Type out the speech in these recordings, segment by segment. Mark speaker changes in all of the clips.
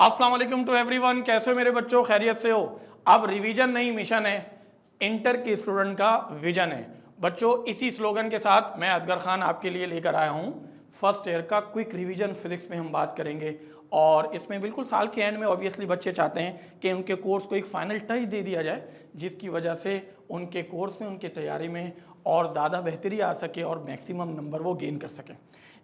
Speaker 1: अस्सलाम वालेकुम to everyone. कैसे हो मेरे बच्चों, खैरियत से हो? अब रिवीजन नहीं मिशन है, इंटर के स्टूडेंट का विजन है। बच्चों इसी स्लोगन के साथ मैं असगर खान आपके लिए लेकर आया हूँ फर्स्ट ईयर का क्विक रिवीजन फिजिक्स में हम बात करेंगे। और इसमें बिल्कुल साल के एंड में ऑब्वियसली बच्चे चाहते हैं कि उनके कोर्स को एक फाइनल टच दे दिया जाए, जिसकी वजह से उनके कोर्स में, उनकी तैयारी में और ज़्यादा बेहतरी आ सके और मैक्सिमम नंबर वो गेन कर सकें।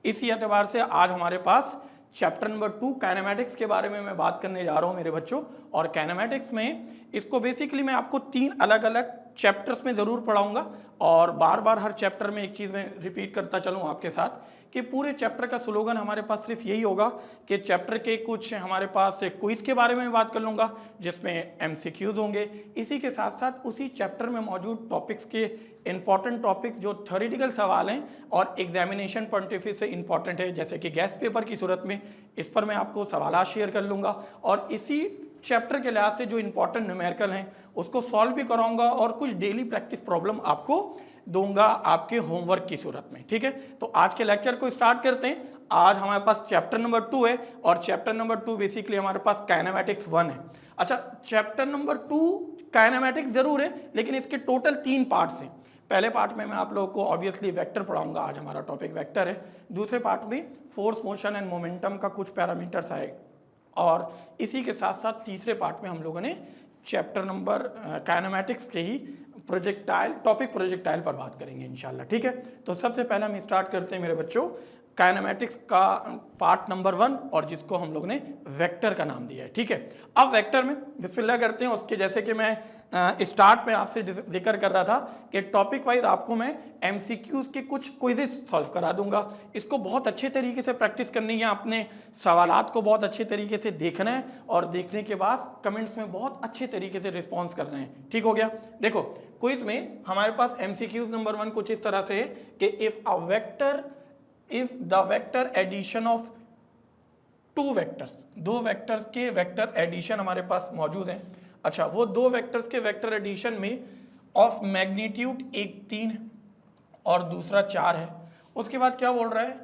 Speaker 1: इसी एतबार से आज हमारे पास चैप्टर नंबर 2 काइनेमैटिक्स के बारे में मैं बात करने जा रहा हूँ मेरे बच्चों। और काइनेमैटिक्स में इसको बेसिकली मैं आपको 3 अलग अलग चैप्टर्स में ज़रूर पढ़ाऊंगा और बार बार हर चैप्टर में एक चीज़ मैं रिपीट करता चलूँ आपके साथ कि पूरे चैप्टर का स्लोगन हमारे पास सिर्फ यही होगा कि चैप्टर के कुछ हमारे पास क्विज के बारे में बात कर लूँगा जिसमें MCQs होंगे। इसी के साथ साथ उसी चैप्टर में मौजूद टॉपिक्स के इंपॉर्टेंट टॉपिक्स जो थ्योरेटिकल सवाल हैं और एग्जामिनेशन पॉइंट ऑफ व्यू से इंपॉर्टेंट है, जैसे कि गैस पेपर की सूरत में, इस पर मैं आपको सवाल शेयर कर लूँगा और इसी चैप्टर के लिहाज से जो इंपॉर्टेंट न्यूमेरिकल हैं उसको सॉल्व भी कराऊंगा और कुछ डेली प्रैक्टिस प्रॉब्लम आपको दूंगा आपके होमवर्क की सूरत में। ठीक है, तो आज के लेक्चर को स्टार्ट करते हैं। आज हमारे पास चैप्टर नंबर 2 है और चैप्टर नंबर 2 बेसिकली हमारे पास काइनेमैटिक्स 1 है। अच्छा, चैप्टर नंबर 2 काइनेमैटिक्स जरूर है लेकिन इसके टोटल 3 पार्ट्स हैं। पहले पार्ट में मैं आप लोगों को ऑब्वियसली वेक्टर पढ़ाऊंगा, आज हमारा टॉपिक वेक्टर है। दूसरे पार्ट में फोर्स, मोशन एंड मोमेंटम का कुछ पैरामीटर्स आए और इसी के साथ साथ तीसरे पार्ट में हम लोगों ने चैप्टर नंबर काइनेमैटिक्स के ही प्रोजेक्टाइल पर बात करेंगे इंशाल्लाह। ठीक है, तो सबसे पहले हम स्टार्ट करते हैं मेरे बच्चों काइनेमैटिक्स का पार्ट नंबर 1 और जिसको हम लोग ने वेक्टर का नाम दिया है। ठीक है, अब वेक्टर में बिस्मिल्लाह करते हैं। उसके जैसे कि मैं स्टार्ट में आपसे जिक्र कर रहा था कि टॉपिक वाइज आपको मैं MCQs के कुछ क्विज़ेस सॉल्व करा दूंगा। इसको बहुत अच्छे तरीके से प्रैक्टिस करनी है, अपने सवालात को बहुत अच्छे तरीके से देखना है और देखने के बाद कमेंट्स में बहुत अच्छे तरीके से रिस्पॉन्स करना है। ठीक हो गया। देखो क्विज में हमारे पास MCQs नंबर 1 कुछ इस तरह से है कि if the vector addition of 2 vectors, 2 vectors के वेक्टर एडिशन हमारे पास मौजूद हैं। अच्छा, वो 2 वेक्टर्स के वेक्टर एडिशन में ऑफ मैग्नीट्यूड एक 3 और दूसरा 4 है। उसके बाद क्या बोल रहा है,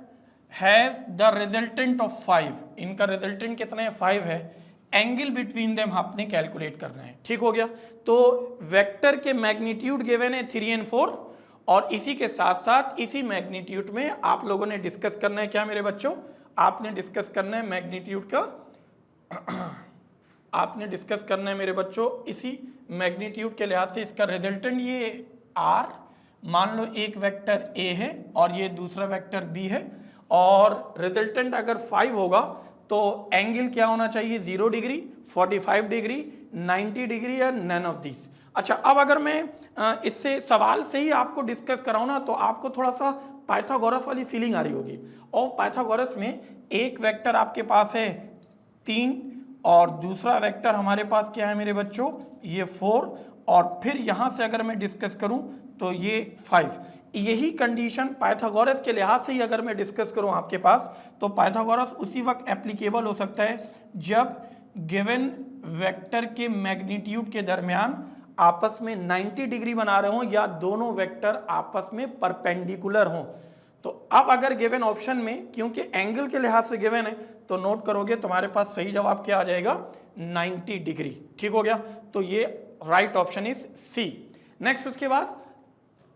Speaker 1: हैज द रिजल्टेंट ऑफ 5, इनका रिजल्टेंट कितना है, 5 है। एंगल बिटवीन देम आपने कैलकुलेट करना है। ठीक हो गया। तो वेक्टर के मैग्नीट्यूड गिवन है 3 और 4 और इसी के साथ साथ इसी मैग्नीट्यूड में आप लोगों ने डिस्कस करना है क्या मेरे बच्चों, आपने डिस्कस करना है मैग्नीट्यूड का आपने डिस्कस करना है मेरे बच्चों इसी मैग्नीट्यूड के लिहाज से इसका रिजल्टेंट ये R, मान लो एक वेक्टर A है और ये दूसरा वेक्टर B है और रिजल्टेंट अगर 5 होगा तो एंगल क्या होना चाहिए, 0 डिग्री, 45 डिग्री, 90 डिग्री या नन ऑफ दिस। अच्छा, अब अगर मैं इससे सवाल से ही आपको डिस्कस कराऊं ना तो आपको थोड़ा सा पाइथागोरस वाली फीलिंग आ रही होगी। और पाइथागोरस में एक वेक्टर आपके पास है 3 और दूसरा वेक्टर हमारे पास क्या है मेरे बच्चों, ये 4 और फिर यहाँ से अगर मैं डिस्कस करूँ तो ये 5। यही कंडीशन पाइथागोरस के लिहाज से ही अगर मैं डिस्कस करूँ आपके पास तो पाइथागोरस उसी वक्त एप्लीकेबल हो सकता है जब गिवन वेक्टर के मैग्नीट्यूड के दरमियान आपस में 90 डिग्री बना रहे हों या दोनों वेक्टर आपस में परपेंडिकुलर हों। तो अब अगर गिवन ऑप्शन में क्योंकि एंगल के लिहाज से गिवन है तो नोट करोगे तुम्हारे पास सही जवाब क्या आ जाएगा, 90 डिग्री। ठीक हो गया, तो ये right option is C. Next उसके बाद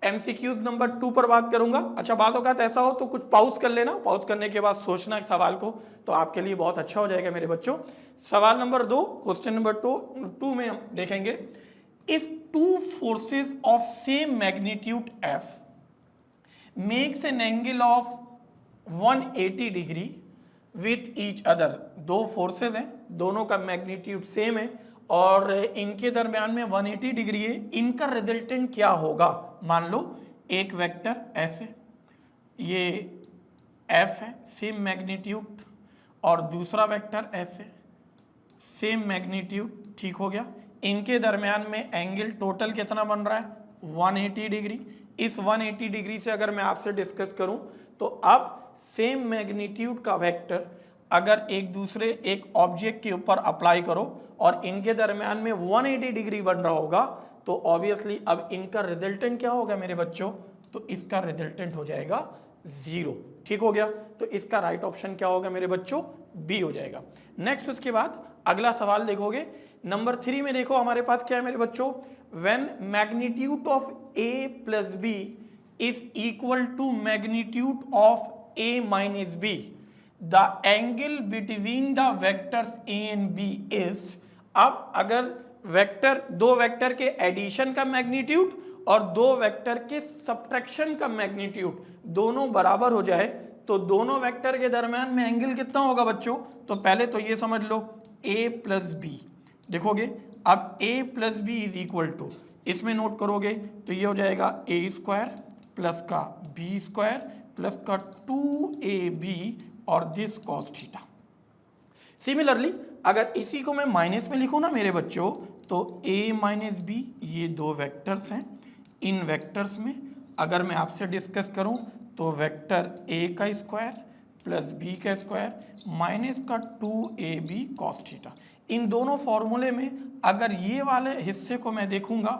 Speaker 1: MCQs नंबर 2 पर बात करूंगा। अच्छा, बात होगा तो ऐसा हो तो कुछ पॉज कर लेना, पॉज करने के बाद सोचना एक सवाल को, तो आपके लिए बहुत अच्छा हो जाएगा मेरे बच्चों। सवाल नंबर 2, क्वेश्चन नंबर 2 में हम देखेंगे, if 2 forces of same magnitude F makes an angle of 180 degree with each other, 2 forces हैं, दोनों का मैग्नीट्यूड सेम है और इनके दरमियान में 180 डिग्री है, इनका रिजल्टेंट क्या होगा। मान लो एक वेक्टर ऐसे, ये F है, सेम मैग्नीट्यूड, और दूसरा वेक्टर ऐसे, सेम मैग्नीट्यूड। ठीक हो गया, इनके दरमियान में एंगल टोटल कितना बन रहा है, 180 डिग्री। इस 180 डिग्री से अगर मैं आपसे डिस्कस करूं तो अब सेम मैग्नीट्यूड का वेक्टर अगर एक ऑब्जेक्ट के ऊपर अप्लाई करो और इनके दरमियान में 180 डिग्री बन रहा होगा तो ऑब्वियसली अब इनका रिजल्टेंट क्या होगा मेरे बच्चों, तो इसका रिजल्टेंट हो जाएगा 0। ठीक हो गया, तो इसका राइट ऑप्शन क्या होगा मेरे बच्चों, बी हो जाएगा। नेक्स्ट उसके बाद अगला सवाल देखोगे नंबर 3 में, देखो हमारे पास क्या है मेरे बच्चों, when magnitude of A plus B is equal to magnitude of A minus B, the angle between the vectors A and B is. अब अगर वेक्टर, दो वेक्टर के एडिशन का मैग्नीट्यूड और दो वेक्टर के सब्ट्रैक्शन का मैग्नीट्यूड दोनों बराबर हो जाए तो दोनों वेक्टर के दरम्यान में एंगल कितना होगा बच्चों। तो पहले तो ये समझ लो a प्लस बी, देखोगे अब a plus B is equal to, इसमें नोट करोगे तो ये हो जाएगा a स्क्वायर प्लस का b स्क्वायर प्लस का 2ab और दिस कॉस थीटा। सिमिलरली अगर इसी को मैं माइनस में लिखूं ना मेरे बच्चों, तो a माइनस बी ये दो वेक्टर्स हैं, इन वेक्टर्स में अगर मैं आपसे डिस्कस करूं तो वेक्टर a का स्क्वायर प्लस b का स्क्वायर माइनस का 2ab cos थीटा। इन दोनों फॉर्मूले में अगर ये वाले हिस्से को मैं देखूंगा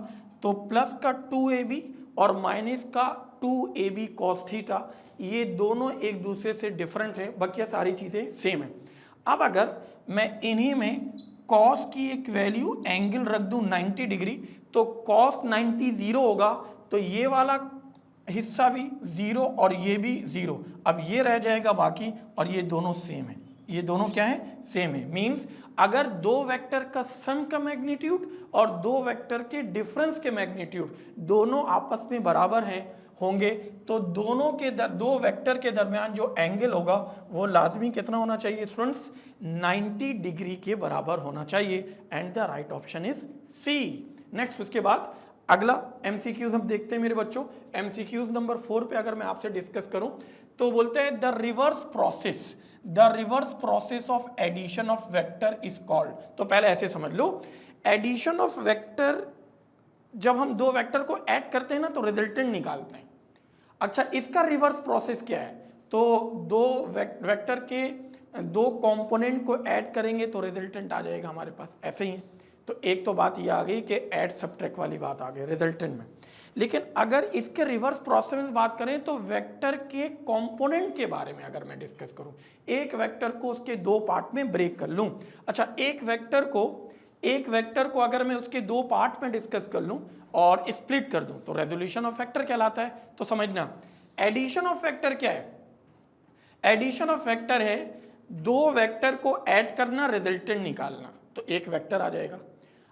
Speaker 1: तो प्लस का 2ab और माइनस का 2ab cos थीटा, ये दोनों एक दूसरे से डिफरेंट है, बाकी सारी चीज़ें सेम है। अब अगर मैं इन्हीं में cos की एक वैल्यू एंगल रख दूं 90 डिग्री, तो cos 90 जीरो होगा, तो ये वाला हिस्सा भी जीरो और ये भी जीरो, अब ये रह जाएगा बाकी, और ये दोनों सेम है, ये दोनों क्या है, सेम है। मींस अगर दो वेक्टर का सम का मैग्नीट्यूड और दो वेक्टर के डिफरेंस के मैग्नीट्यूड दोनों आपस में बराबर हैं होंगे, तो दोनों के दो वेक्टर के दरमियान जो एंगल होगा वो लाजमी कितना होना चाहिए स्टूडेंट्स, 90 डिग्री के बराबर होना चाहिए, and the right option is C. Next उसके बाद अगला एमसीक्यूज हम देखते हैं मेरे बच्चों। एमसीक्यूज नंबर 4 पे अगर मैं आपसे डिस्कस करूं तो बोलते हैं the reverse process of addition of vector is called. तो पहले ऐसे समझ लो, एडिशन ऑफ वेक्टर, जब हम दो वेक्टर को ऐड करते हैं ना तो रिजल्टेंट निकालते हैं। अच्छा, इसका रिवर्स प्रोसेस क्या है, तो दो वेक्टर के दो कंपोनेंट को ऐड करेंगे तो रिजल्टेंट आ जाएगा हमारे पास, ऐसे ही है। तो एक तो बात ये आ गई कि ऐड सब्ट्रैक्ट वाली बात आ गई रिजल्टेंट में। लेकिन अगर इसके रिवर्स प्रोसेस में बात करें तो वेक्टर के कंपोनेंट के बारे में अगर मैं डिस्कस करूं, एक वेक्टर को उसके दो पार्ट में ब्रेक कर लूं। अच्छा, एक वेक्टर को अगर मैं उसके दो पार्ट में डिस्कस कर लूं और स्प्लिट कर दूं तो रेजोल्यूशन ऑफ वेक्टर कहलाता है। तो समझना, एडिशन ऑफ वेक्टर क्या है, एडिशन ऑफ वेक्टर है दो वेक्टर को ऐड करना, रिजल्टेंट निकालना, तो एक वेक्टर आ जाएगा।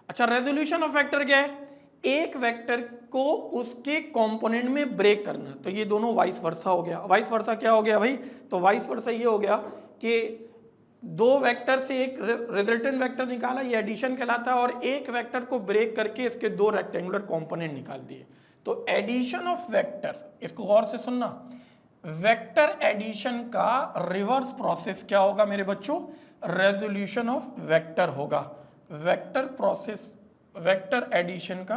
Speaker 1: अच्छा, रेजोल्यूशन ऑफ वेक्टर क्या है, एक वेक्टर को उसके कंपोनेंट में ब्रेक करना, तो ये दोनों वाइस वर्सा हो गया। वाइस वर्सा क्या हो गया भाई, तो वाइस वर्सा ये हो गया कि दो वेक्टर से एक रिजल्टेंट वेक्टर निकाला, ये एडिशन कहलाता है, और एक वेक्टर को ब्रेक करके इसके दो रेक्टेंगुलर कंपोनेंट निकाल दिए, तो एडिशन ऑफ वेक्टर। इसको गौर से सुनना, वेक्टर एडिशन का रिवर्स प्रोसेस क्या होगा मेरे बच्चों, रेजोल्यूशन ऑफ वेक्टर होगा। वेक्टर एडिशन का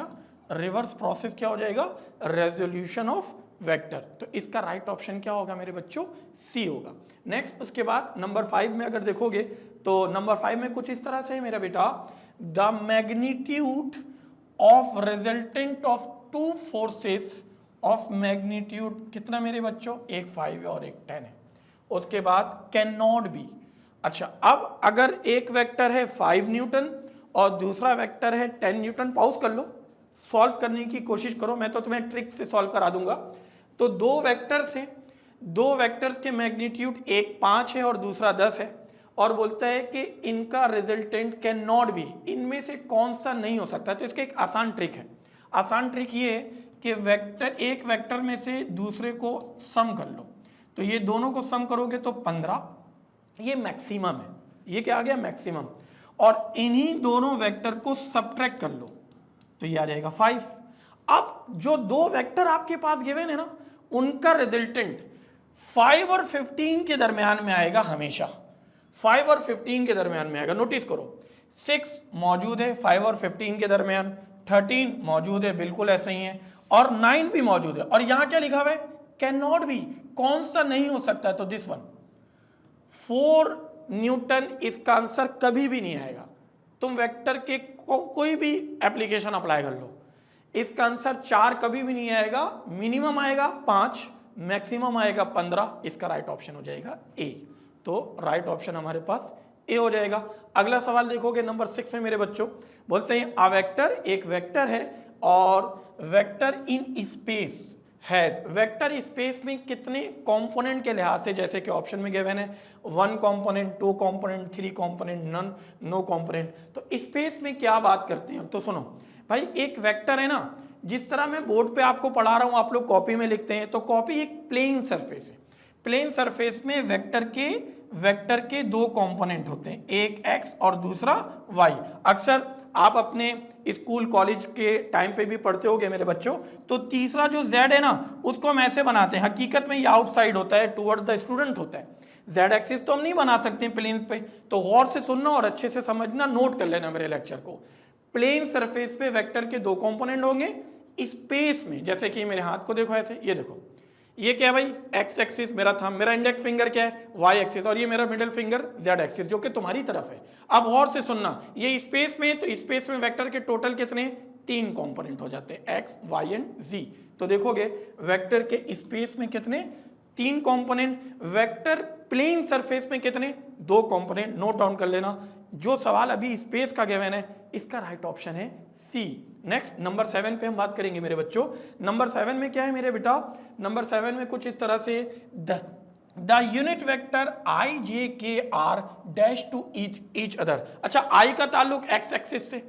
Speaker 1: रिवर्स प्रोसेस क्या हो जाएगा, रेजोल्यूशन ऑफ वेक्टर। तो इसका राइट ऑप्शन क्या होगा मेरे बच्चों, सी होगा। नेक्स्ट उसके बाद नंबर 5 में अगर देखोगे तो नंबर 5 में कुछ इस तरह से है मेरा बेटा, the magnitude of resultant of two forces of magnitude कितना मेरे बच्चों, एक 5 है और एक 10 है। उसके बाद कैन नॉट बी। अच्छा, अब अगर एक वेक्टर है 5 न्यूटन और दूसरा वेक्टर है 10 न्यूटन, पॉज कर लो, सॉल्व करने की कोशिश करो, मैं तो तुम्हें ट्रिक से सॉल्व करा दूंगा। तो दो वेक्टर्स के मैग्नीट्यूड एक 5 है और दूसरा 10 है, और बोलता है कि इनका रिजल्टेंट कैन नॉट बी, इनमें से कौन सा नहीं हो सकता। तो इसका एक आसान ट्रिक है, आसान ट्रिक ये है कि एक वेक्टर में से दूसरे को सम कर लो, तो ये दोनों को सम करोगे तो 15, ये मैक्सिमम है, ये क्या आ गया मैक्सिमम, और इन्हीं दोनों वेक्टर को सब्ट्रैक्ट कर लो तो ये आ जाएगा 5। अब जो दो वेक्टर आपके पास गिवन है ना, उनका रिजल्टेंट 5 और 15 के दरमियान में आएगा, हमेशा 5 और 15 के दरमियान में आएगा। नोटिस करो, 6 मौजूद है 5 और 15 के दरमियान, 13 मौजूद है बिल्कुल ऐसे ही है, और 9 भी मौजूद है, और यहां क्या लिखा हुआ है, कैन नॉट बी, कौन सा नहीं हो सकता है, तो दिस वन 4 न्यूटन, इसका आंसर कभी भी नहीं आएगा। तुम वेक्टर के कोई भी एप्लीकेशन अप्लाई कर लो, इसका आंसर 4 कभी भी नहीं आएगा, मिनिमम आएगा 5, मैक्सिमम आएगा 15, इसका राइट ऑप्शन हो जाएगा ए। तो राइट ऑप्शन हमारे पास ए हो जाएगा। अगला सवाल देखोगे नंबर 6 में मेरे बच्चों, बोलते हैं अ वेक्टर, एक वेक्टर है और vector in space has, vector space में कितने कंपोनेंट के लिहाज से, जैसे कि ऑप्शन में गिवन है 1 component, 2 component, 3 component, none, no component. तो स्पेस में क्या बात करते हैं, तो सुनो भाई, एक वेक्टर है ना, जिस तरह मैं बोर्ड पे आपको पढ़ा रहा हूं, आप लोग कॉपी में लिखते हैं, तो कॉपी एक प्लेन सरफेस है। प्लेन सरफेस में वेक्टर के 2 कंपोनेंट होते हैं, एक एक्स और दूसरा वाई। अक्सर आप अपने स्कूल कॉलेज के टाइम पे भी पढ़ते होगे मेरे बच्चों, तो तीसरा जो जेड है ना, उसको हम ऐसे बनाते हैं, हकीकत में ये आउटसाइड होता है, टुवर्ड द स्टूडेंट होता है। जेड एक्सिस तो हम नहीं बना सकते प्लेन पे, तो गौर से सुनना और अच्छे से समझना, नोट कर लेना मेरे लेक्चर को। प्लेन सरफेस पे वेक्टर के 2 कंपोनेंट होंगे। स्पेस में, जैसे कि मेरे हाथ को देखो ऐसे, ये देखो, ये क्या है भाई, एक्स एक्सिस मेरा थंब, मेरा इंडेक्स फिंगर क्या है, वाई एक्सिस, और ये मेरा मिडिल फिंगर जेड एक्सिस, जो कि तुम्हारी तरफ है। अब गौर से सुनना, ये स्पेस में, तो स्पेस में वेक्टर के टोटल कितने, 3 कंपोनेंट हो जाते हैं, एक्स, वाई एंड जी। तो देखोगे वेक्टर के स्पेस में कितने, 3 कंपोनेंट, वेक्टर प्लेन सरफेस में कितने, 2 कंपोनेंट। नोट डाउन कर लेना, जो सवाल अभी स्पेस का गिवन है, इसका राइट ऑप्शन है सी। नेक्स्ट नंबर 7 पे हम बात करेंगे मेरे बच्चों। नंबर 7 में क्या है मेरे बेटा, नंबर 7 में कुछ इस तरह से, the unit vector i j k are dash to each other. अच्छा, आई का ताल्लुक एक्स एक्सिस से,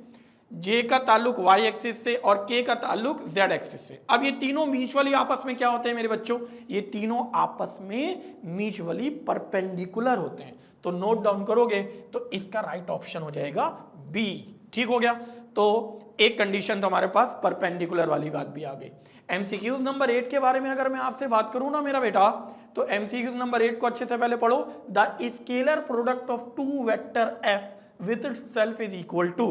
Speaker 1: जे का ताल्लुक वाई एक्सिस से, और के का ताल्लुक जेड एक्सिस से। अब ये तीनों म्यूचुअली आपस में क्या होते हैं मेरे बच्चों, ये तीनों आपस में म्यूचुअली परपेंडिकुलर होते हैं। तो नोट डाउन करोगे तो इसका राइट ऑप्शन हो जाएगा बी। ठीक हो गया, तो एक कंडीशन तो हमारे पास परपेंडिकुलर वाली बात भी आ गई। एमसीक्यूज नंबर 8 के बारे में अगर मैं आपसे बात करूं ना मेरा बेटा, तो एमसीक्यूज नंबर 8 को अच्छे से पहले पढ़ो। The scalar product of 2 vector f with itself is equal to,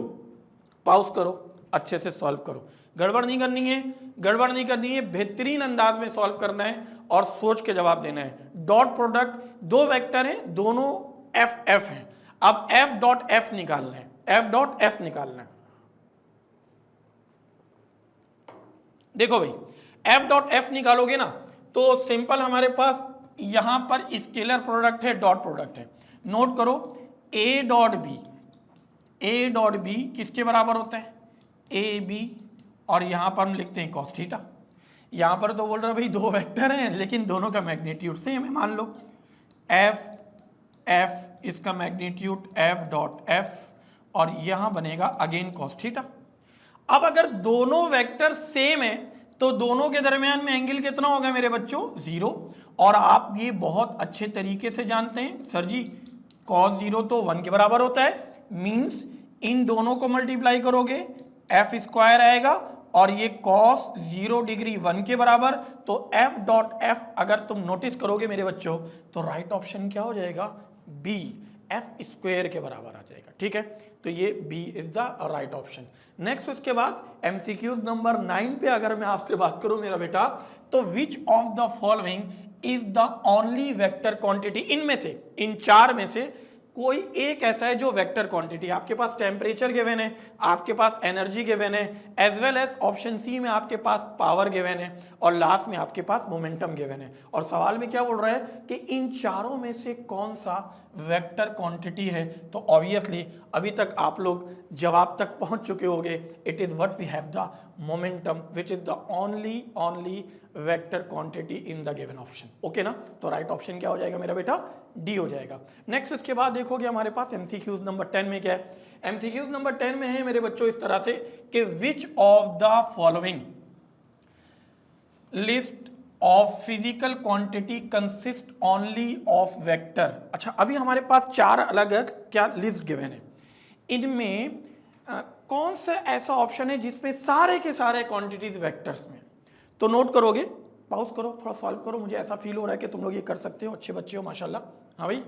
Speaker 1: pause करो, अच्छे से सॉल्व करो, गड़बड़ नहीं करनी है, गड़बड़ नहीं करनी है, बेहतरीन अंदाज में सॉल्व करना है और सोच के जवाब देना है। डॉट प्रोडक्ट, 2 वेक्टर हैं, दोनों एफ एफ हैं। अब एफ डॉट एफ निकालना है, एफ डॉट एफ निकालना है। देखो भाई, एफ डॉट एफ निकालोगे ना, तो सिंपल हमारे पास यहां पर स्केलर प्रोडक्ट है, डॉट प्रोडक्ट है। नोट करो, a dot b, a dot b किसके बराबर होता है, ए बी, और यहां पर हम लिखते हैं कॉस थीटा। यहां पर तो बोल रहा भाई 2 वेक्टर हैं, लेकिन दोनों का मैग्नीट्यूड सेम है। मान लो एफ एफ, इसका मैग्नीट्यूड एफ डॉट एफ, और यहां बनेगा अगेन कॉस थीटा। अब अगर दोनों वेक्टर सेम है, तो दोनों के दरमियान में एंगल कितना होगा मेरे बच्चों, 0। और आप ये बहुत अच्छे तरीके से जानते हैं, सर जी cos 0 तो 1 के बराबर होता है, मींस इन दोनों को मल्टीप्लाई करोगे एफ स्क्वायर आएगा, और ये cos 0 डिग्री 1 के बराबर। तो एफ डॉट एफ अगर तुम नोटिस करोगे मेरे बच्चों, तो राइट ऑप्शन क्या हो जाएगा, बी, एफ स्क्वायर के बराबर आ जाएगा। ठीक है, तो ये B is the right option. Next उसके बाद एमसीक्यूज नंबर 9 पे अगर मैं आपसे बात करूं मेरा बेटा, तो which of the following is the only vector quantity, इनमें से, इन 4 में से कोई एक ऐसा है जो वेक्टर क्वांटिटी, आपके पास टेम्परेचर गिवन है, आपके पास एनर्जी गिवन है, as well as option C में आपके पास पावर गिवन है, और लास्ट में आपके पास मोमेंटम गिवन है। और सवाल में क्या बोल रहा है कि इन चारों में से कौन सा वेक्टर क्वांटिटी है। तो ऑब्वियसली अभी तक आप लोग जवाब तक पहुंच चुके होंगे, it is what we have the momentum which is the only vector quantity in the given option. Okay ना, तो राइट ऑप्शन क्या हो जाएगा मेरा बेटा, डी हो जाएगा। नेक्स्ट उसके बाद देखोगे हमारे पास एमसीक्यूज नंबर 10 में क्या है। एमसीक्यूज नंबर 10 में है मेरे बच्चों इस तरह से कि which of the following list of physical quantity consist only of vector. अच्छा, अभी हमारे पास 4 अलग अलग क्या लिस्ट गिवन है, इनमें कौन सा ऐसा ऑप्शन है जिसमें सारे के सारे क्वांटिटीज वेक्टर्स में। तो नोट करोगे, पॉज करो, थोड़ा सॉल्व करो, मुझे ऐसा फील हो रहा है कि तुम लोग ये कर सकते हो, अच्छे बच्चे हो माशाल्लाह। हाँ भाई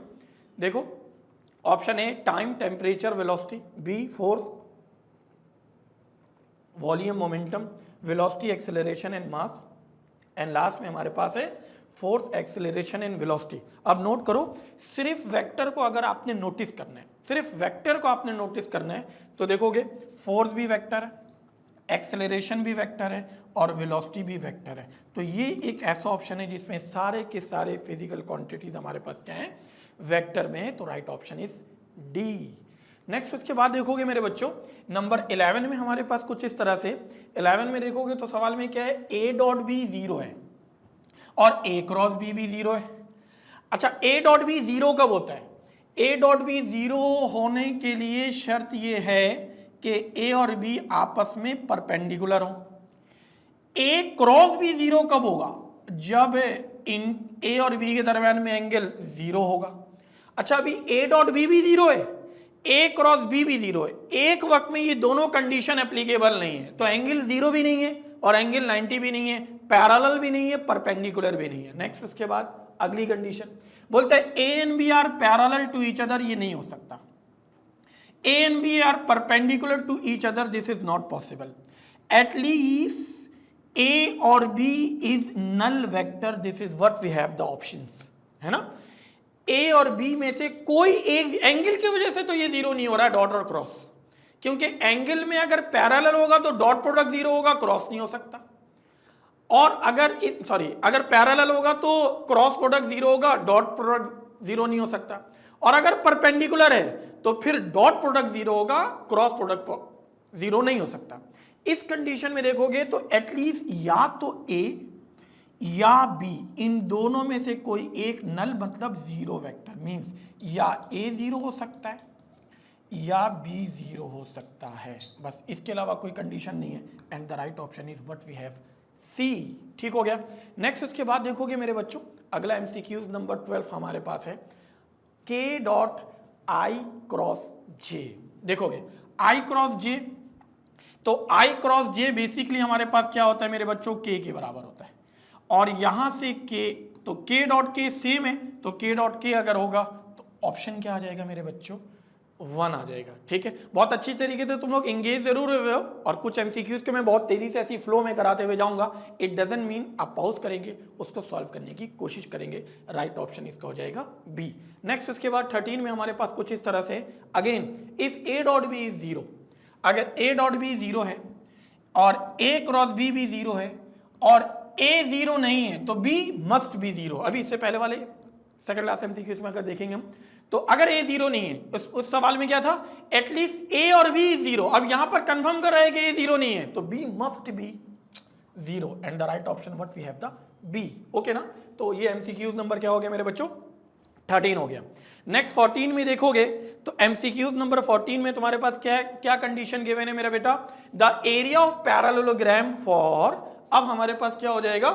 Speaker 1: देखो, option A time, temperature, velocity, B force, volume, momentum, velocity, acceleration and mass, and last में हमारे पास है फोर्स, एक्सेलरेशन एंड वेलोसिटी। अब नोट करो, सिर्फ वेक्टर को अगर आपने नोटिस करना है, सिर्फ वेक्टर को आपने नोटिस करना है, तो देखोगे फोर्स भी वेक्टर है, एक्सेलरेशन भी वेक्टर है, और वेलोसिटी भी वेक्टर है। तो ये एक ऐसा ऑप्शन है जिसमें सारे के सारे फिजिकल क्वांटिटीज हमारे पास क्या है, वेक्टर में है। तो right option is D. Next उसके बाद देखोगे मेरे बच्चों नंबर 11 में हमारे पास कुछ इस तरह से, 11 में देखोगे तो सवाल में क्या है, ए डॉट बी जीरो है और ए क्रॉस बी भी जीरो है। अच्छा, ए डॉट बी जीरो कब होता है? ए डॉट बी जीरो होने के लिए शर्त ये है कि ए और बी आपस में परपेंडिकुलर हो। ए क्रॉस बी जीरो कब होगा? जब इन ए और बी के दरम्यान में एंगल जीरो होगा। अच्छा, अभी ए डॉट बी भी जीरो है, ए क्रॉस बी भी जीरो है, एक वक्त में ये दोनों कंडीशन एप्लीकेबल नहीं है, तो एंगल जीरो भी नहीं है और एंगल 90 भी नहीं है, पैरेलल भी नहीं है, परपेंडिकुलर भी नहीं है। नेक्स्ट उसके बाद अगली कंडीशन बोलता है A and B are parallel to each other, ये नहीं हो सकता। A and B are perpendicular to each other, this is not possible. At least A और B is null vector, this is what we have the options, है ना। ए और B में से कोई एक एंगल की वजह से तो ये जीरो नहीं हो रहा है, डॉट और क्रॉस, क्योंकि एंगल में अगर पैरेलल होगा तो डॉट प्रोडक्ट जीरो होगा, क्रॉस नहीं हो सकता। और अगर पैरेलल होगा तो क्रॉस प्रोडक्ट जीरो होगा, डॉट प्रोडक्ट जीरो नहीं हो सकता। और अगर परपेंडिकुलर है तो फिर डॉट प्रोडक्ट जीरो होगा, क्रॉस प्रोडक्ट जीरो नहीं हो सकता। इस कंडीशन में देखोगे तो एटलीस्ट या तो ए या बी, इन दोनों में से कोई एक नल मतलब जीरो वेक्टर, मींस या ए जीरो हो सकता है या बी जीरो हो सकता है, बस इसके अलावा कोई कंडीशन नहीं है। And the right option is what we have, C. ठीक हो गया। नेक्स्ट उसके बाद देखोगे मेरे बच्चों अगला एमसीक्यूज नंबर 12 हमारे पास है, के डॉट आई क्रॉस जे। देखोगे आई क्रॉस जे, तो आई क्रॉस जे बेसिकली हमारे पास क्या होता है मेरे बच्चों, के बराबर होता है। और यहां से के, तो के डॉट के सेम है, तो के डॉट के अगर होगा तो ऑप्शन क्या आ जाएगा मेरे बच्चों, 1 आ जाएगा। ठीक है, बहुत अच्छी तरीके से तुम लोग एंगेज जरूर हुए हो, और कुछ एमसीक्यूज के मैं बहुत तेजी से ऐसी फ्लो में कराते हुए जाऊंगा। इट डजंट मीन आप पॉज करेंगे, उसको सॉल्व करने की कोशिश करेंगे। राइट ऑप्शन इसका हो जाएगा बी। नेक्स्ट उसके बाद 13 में हमारे पास कुछ इस तरह से, again if a dot b is zero, अगर ए डॉट बी जीरो है और ए क्रॉस बी भी जीरो है और ए जीरो नहीं है तो बी मस्ट बी जीरो। अभी इससे पहले वाले सेकंड क्लास एमसीक्यूज में अगर देखेंगे हम, तो अगर ए जीरो नहीं है, उस सवाल में क्या था, एटलीस्ट ए और बी जीरो। अब यहां पर कंफर्म कर रहा है कि ए जीरो नहीं है, तो b must be zero. And the right option what we have the B. Okay ना, तो ये एमसीक्यूज नंबर क्या हो गया मेरे बच्चों, 13 हो गया। नेक्स्ट 14 में देखोगे तो एमसीक्यूज नंबर 14 में तुम्हारे पास क्या है, क्या कंडीशन गिवन है मेरा बेटा, the area of parallelogram for, अब हमारे पास क्या हो जाएगा,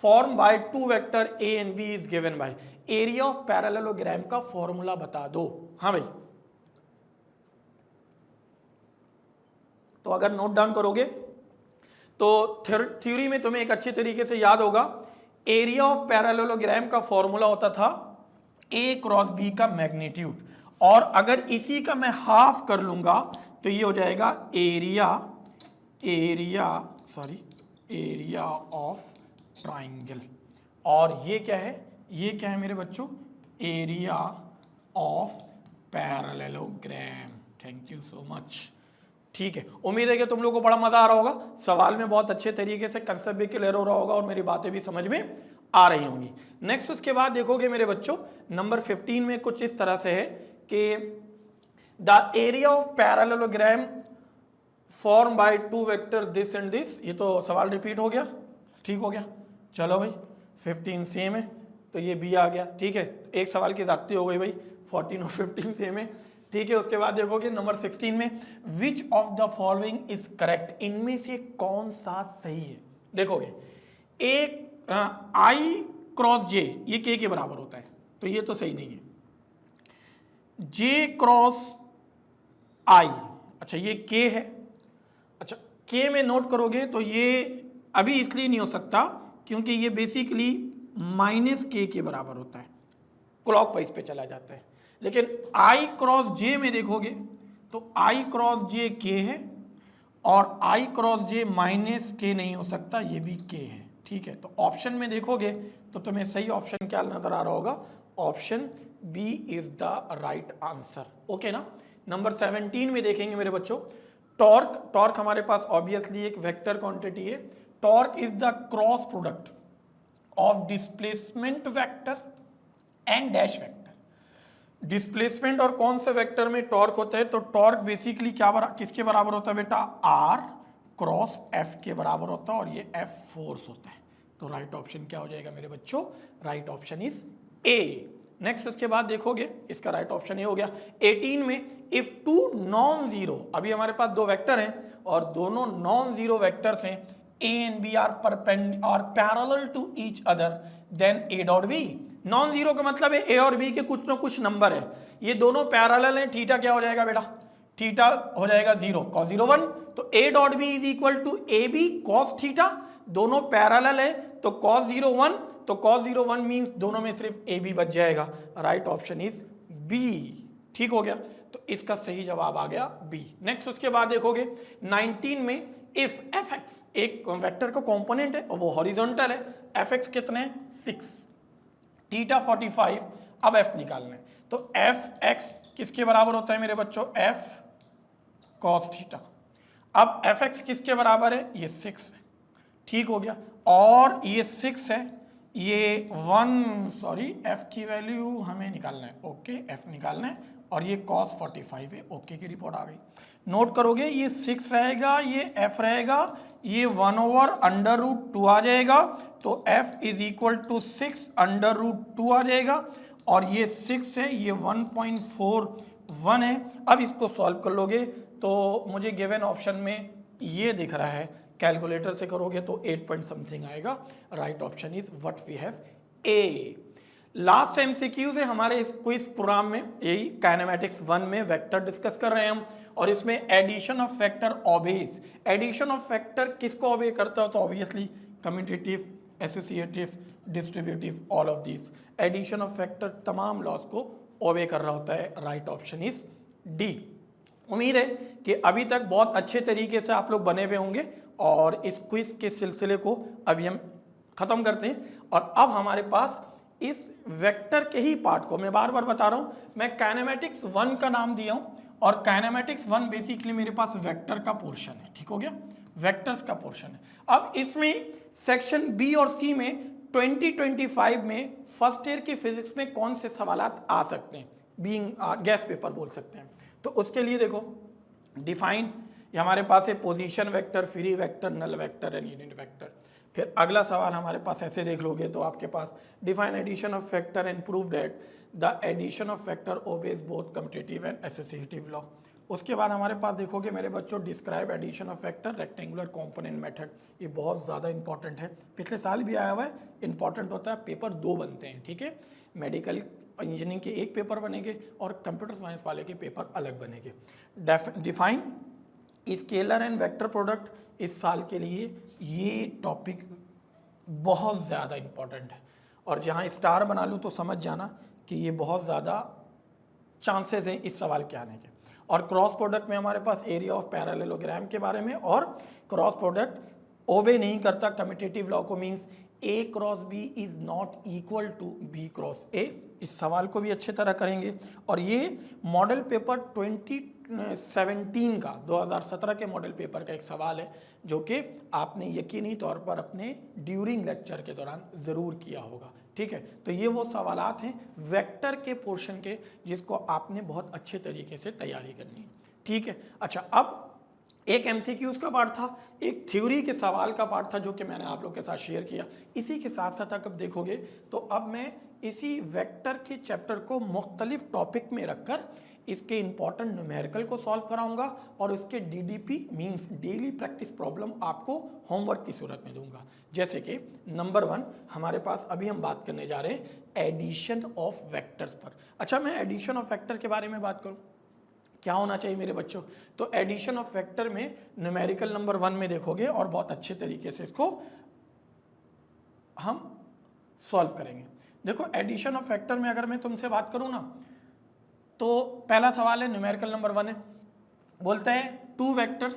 Speaker 1: form by two vector a and B is given by, area of parallelogram का फॉर्मूला बता दो। हाँ भाई, तो अगर नोट डाउन करोगे तो थ्योरी में तुम्हें एक अच्छे तरीके से याद होगा, एरिया ऑफ पैरेललोग्राम का फॉर्मूला होता था ए क्रॉस बी का मैग्नीट्यूड, और अगर इसी का मैं हाफ कर लूंगा तो ये हो जाएगा एरिया ऑफ ट्राइंगल। और ये क्या है, ये क्या है मेरे बच्चों, area of parallelogram. Thank you so much. ठीक है, उम्मीद है कि तुम लोगों को बड़ा मजा आ रहा होगा, सवाल में बहुत अच्छे तरीके से कंसेप्ट भी क्लियर हो रहा होगा और मेरी बातें भी समझ में आ रही होंगी। नेक्स्ट उसके बाद देखोगे मेरे बच्चों नंबर 15 में कुछ इस तरह से है कि the area of parallelogram form by two vector this and this. ये तो सवाल रिपीट हो गया, ठीक हो गया। चलो भाई 15 सेम है तो ये बी आ गया। ठीक है, एक सवाल की जाती हो गई भाई, 14 और 15 सेम है। ठीक है, उसके बाद देखोगे नंबर 16 में, which of the following is correct, इनमें से कौन सा सही है। देखोगे एक आई क्रॉस जे, ये के बराबर होता है, तो ये तो सही नहीं है। जे क्रॉस आई, अच्छा ये के है, अच्छा के में नोट करोगे तो ये अभी इसलिए नहीं हो सकता क्योंकि ये बेसिकली माइनस के बराबर होता है, क्लॉकवाइज पे चला जाता है। लेकिन आई क्रॉस जे में देखोगे तो आई क्रॉस जे के है और आई क्रॉस जे माइनस के नहीं हो सकता, ये भी के है। ठीक है, तो ऑप्शन में देखोगे तो तुम्हें सही ऑप्शन क्या नजर आ रहा होगा, option B is the right answer. Okay ना। नंबर 17 में देखेंगे मेरे बच्चों, टॉर्क हमारे पास ऑब्वियसली एक वेक्टर क्वांटिटी है। Torque is the cross product of displacement vector and dash vector. Displacement और कौन से वेक्टर में टॉर्क होता है, तो टॉर्क बेसिकली किसके बराबर होता है बेटा, आर क्रॉस एफ के बराबर होता है, और ये एफ फोर्स होता है। तो राइट ऑप्शन क्या हो जाएगा मेरे बच्चों, right option is a. Next उसके बाद देखोगे, इसका राइट ऑप्शन ये हो गया। 18 में इफ टू नॉन जीरो, अभी हमारे पास दो वेक्टर हैं और दोनों नॉन जीरो वेक्टर्स हैं, a and B are parallel to each other, then a dot b. Non zero का मतलब है ए और बी के कुछ ना कुछ नंबर है, ये दोनों पैरेलल हैं, थीटा क्या हो जाएगा बेटा, थीटा हो जाएगा 0 cos 0 1, तो a dot b is equal to a b cos theta, दोनों पैरेलल है तो cos 0 1, तो cos 0 1 मींस दोनों में सिर्फ ए बी बच जाएगा, राइट ऑप्शन इज बी। ठीक हो गया, तो इसका सही जवाब आ गया बी। नेक्स्ट उसके बाद देखोगे 19 में इफ एफ एक्स, एक वेक्टर का कंपोनेंट है और वो हॉरिजॉन्टल है, एफ एक्स कितने हैं 6, थीटा 45, अब एफ निकालना है, तो एफ एक्स किसके बराबर होता है मेरे बच्चों, एफ कॉस थीटा। अब एफ एक्स किसके बराबर है, ये 6 है, ठीक हो गया, और ये 6 है, ये 1 सॉरी एफ की वैल्यू हमें निकालना है, ओके एफ निकालना है, और ये cos 45 है, ओके की रिपोर्ट आ गई। नोट करोगे ये 6 रहेगा, ये f रहेगा, ये 1/√2 आ जाएगा, तो f इज इक्वल टू 6/√2 आ जाएगा, और ये 6 है, ये 1.41 है। अब इसको सॉल्व कर लोगे तो मुझे गिवन ऑप्शन में ये दिख रहा है, कैलकुलेटर से करोगे तो 8 पॉइंट समथिंग आएगा, right option is what we have A. Last MCQ से हमारे इस क्विज प्रोग्राम में यही काइनेमेटिक्स 1 में वेक्टर डिस्कस कर रहे हैं हम, और इसमें addition of factor obeys, addition of factor किसको ओबे करता है, तो obviously commutative, associative, distributive, all of this, addition of factor तमाम लॉस को ओबे कर रहा होता है, राइट ऑप्शन इज डी। उम्मीद है कि अभी तक बहुत अच्छे तरीके से आप लोग बने हुए होंगे, और इस क्विज के सिलसिले को अभी हम खत्म करते हैं, और अब हमारे पास इस वेक्टर के ही पार्ट को, मैं बार बार बता रहा हूं, मैं काइनेमेटिक्स 1 का नाम दिया हूं, और काइनेमेटिक्स 1 बेसिकली मेरे पास वेक्टर का पोर्शन है, ठीक हो गया, वेक्टर्स का पोर्शन है। अब इसमें सेक्शन बी और सी में 2025 में फर्स्ट ईयर की फिजिक्स में कौन से सवालात आ सकते हैं, बीइंग गैस पेपर बोल सकते हैं, तो उसके लिए देखो डिफाइन, ये हमारे पास है position vector, free vector, null vector and unit vector. फिर अगला सवाल हमारे पास ऐसे देख लोगे तो आपके पास define addition of factor and prove that the addition of factor obeys both commutative and associative law. उसके बाद हमारे पास देखोगे मेरे बच्चों describe addition of factor rectangular component method, ये बहुत ज़्यादा इंपॉर्टेंट है, पिछले साल भी आया हुआ है, इंपॉर्टेंट होता है, पेपर 2 बनते हैं, ठीक है, मेडिकल इंजीनियरिंग के एक पेपर बनेंगे और कंप्यूटर साइंस वाले के पेपर अलग बनेंगे। Define scalar and vector product, इस साल के लिए ये टॉपिक बहुत ज़्यादा इंपॉर्टेंट है, और जहाँ स्टार बना लूँ तो समझ जाना कि ये बहुत ज़्यादा चांसेस हैं इस सवाल के आने के। और क्रॉस प्रोडक्ट में हमारे पास एरिया ऑफ पैरेललोग्राम के बारे में, और क्रॉस प्रोडक्ट ओबे नहीं करता कम्यूटेटिव लॉ को, means a cross B is not equal to b cross a, इस सवाल को भी अच्छे तरह करेंगे। और ये मॉडल पेपर 2017 का 2017 के मॉडल पेपर का एक सवाल है, जो कि आपने यकीनी तौर पर अपने ड्यूरिंग लेक्चर के दौरान ज़रूर किया होगा, ठीक है। तो ये वो सवालात हैं वेक्टर के पोर्शन के, जिसको आपने बहुत अच्छे तरीके से तैयारी करनी है, ठीक है। अच्छा, अब एक एमसीक्यूज का पार्ट था, एक थ्योरी के सवाल का पार्ट था, जो कि मैंने आप लोग के साथ शेयर किया। इसी के साथ साथ अब देखोगे तो अब मैं इसी वेक्टर के चैप्टर को मुख्तलिफ टॉपिक में रखकर इसके इंपॉर्टेंट न्यूमेरिकल को सॉल्व कराऊंगा, और इसके DDP means daily practice problem आपको होमवर्क की सूरत में दूंगा। जैसे कि नंबर 1 हमारे पास अभी हम बात करने जा रहे हैं एडिशन ऑफ वेक्टर्स पर। अच्छा, मैं एडिशन ऑफ वेक्टर के बारे में बात करूँ, क्या होना चाहिए मेरे बच्चों, तो एडिशन ऑफ फैक्टर में न्यूमेरिकल नंबर 1 में देखोगे, और बहुत अच्छे तरीके से इसको हम सॉल्व करेंगे। देखो एडिशन ऑफ फैक्टर में अगर मैं तुमसे बात करूं ना, तो पहला सवाल है, न्यूमेरिकल नंबर 1 है, बोलते हैं 2 vectors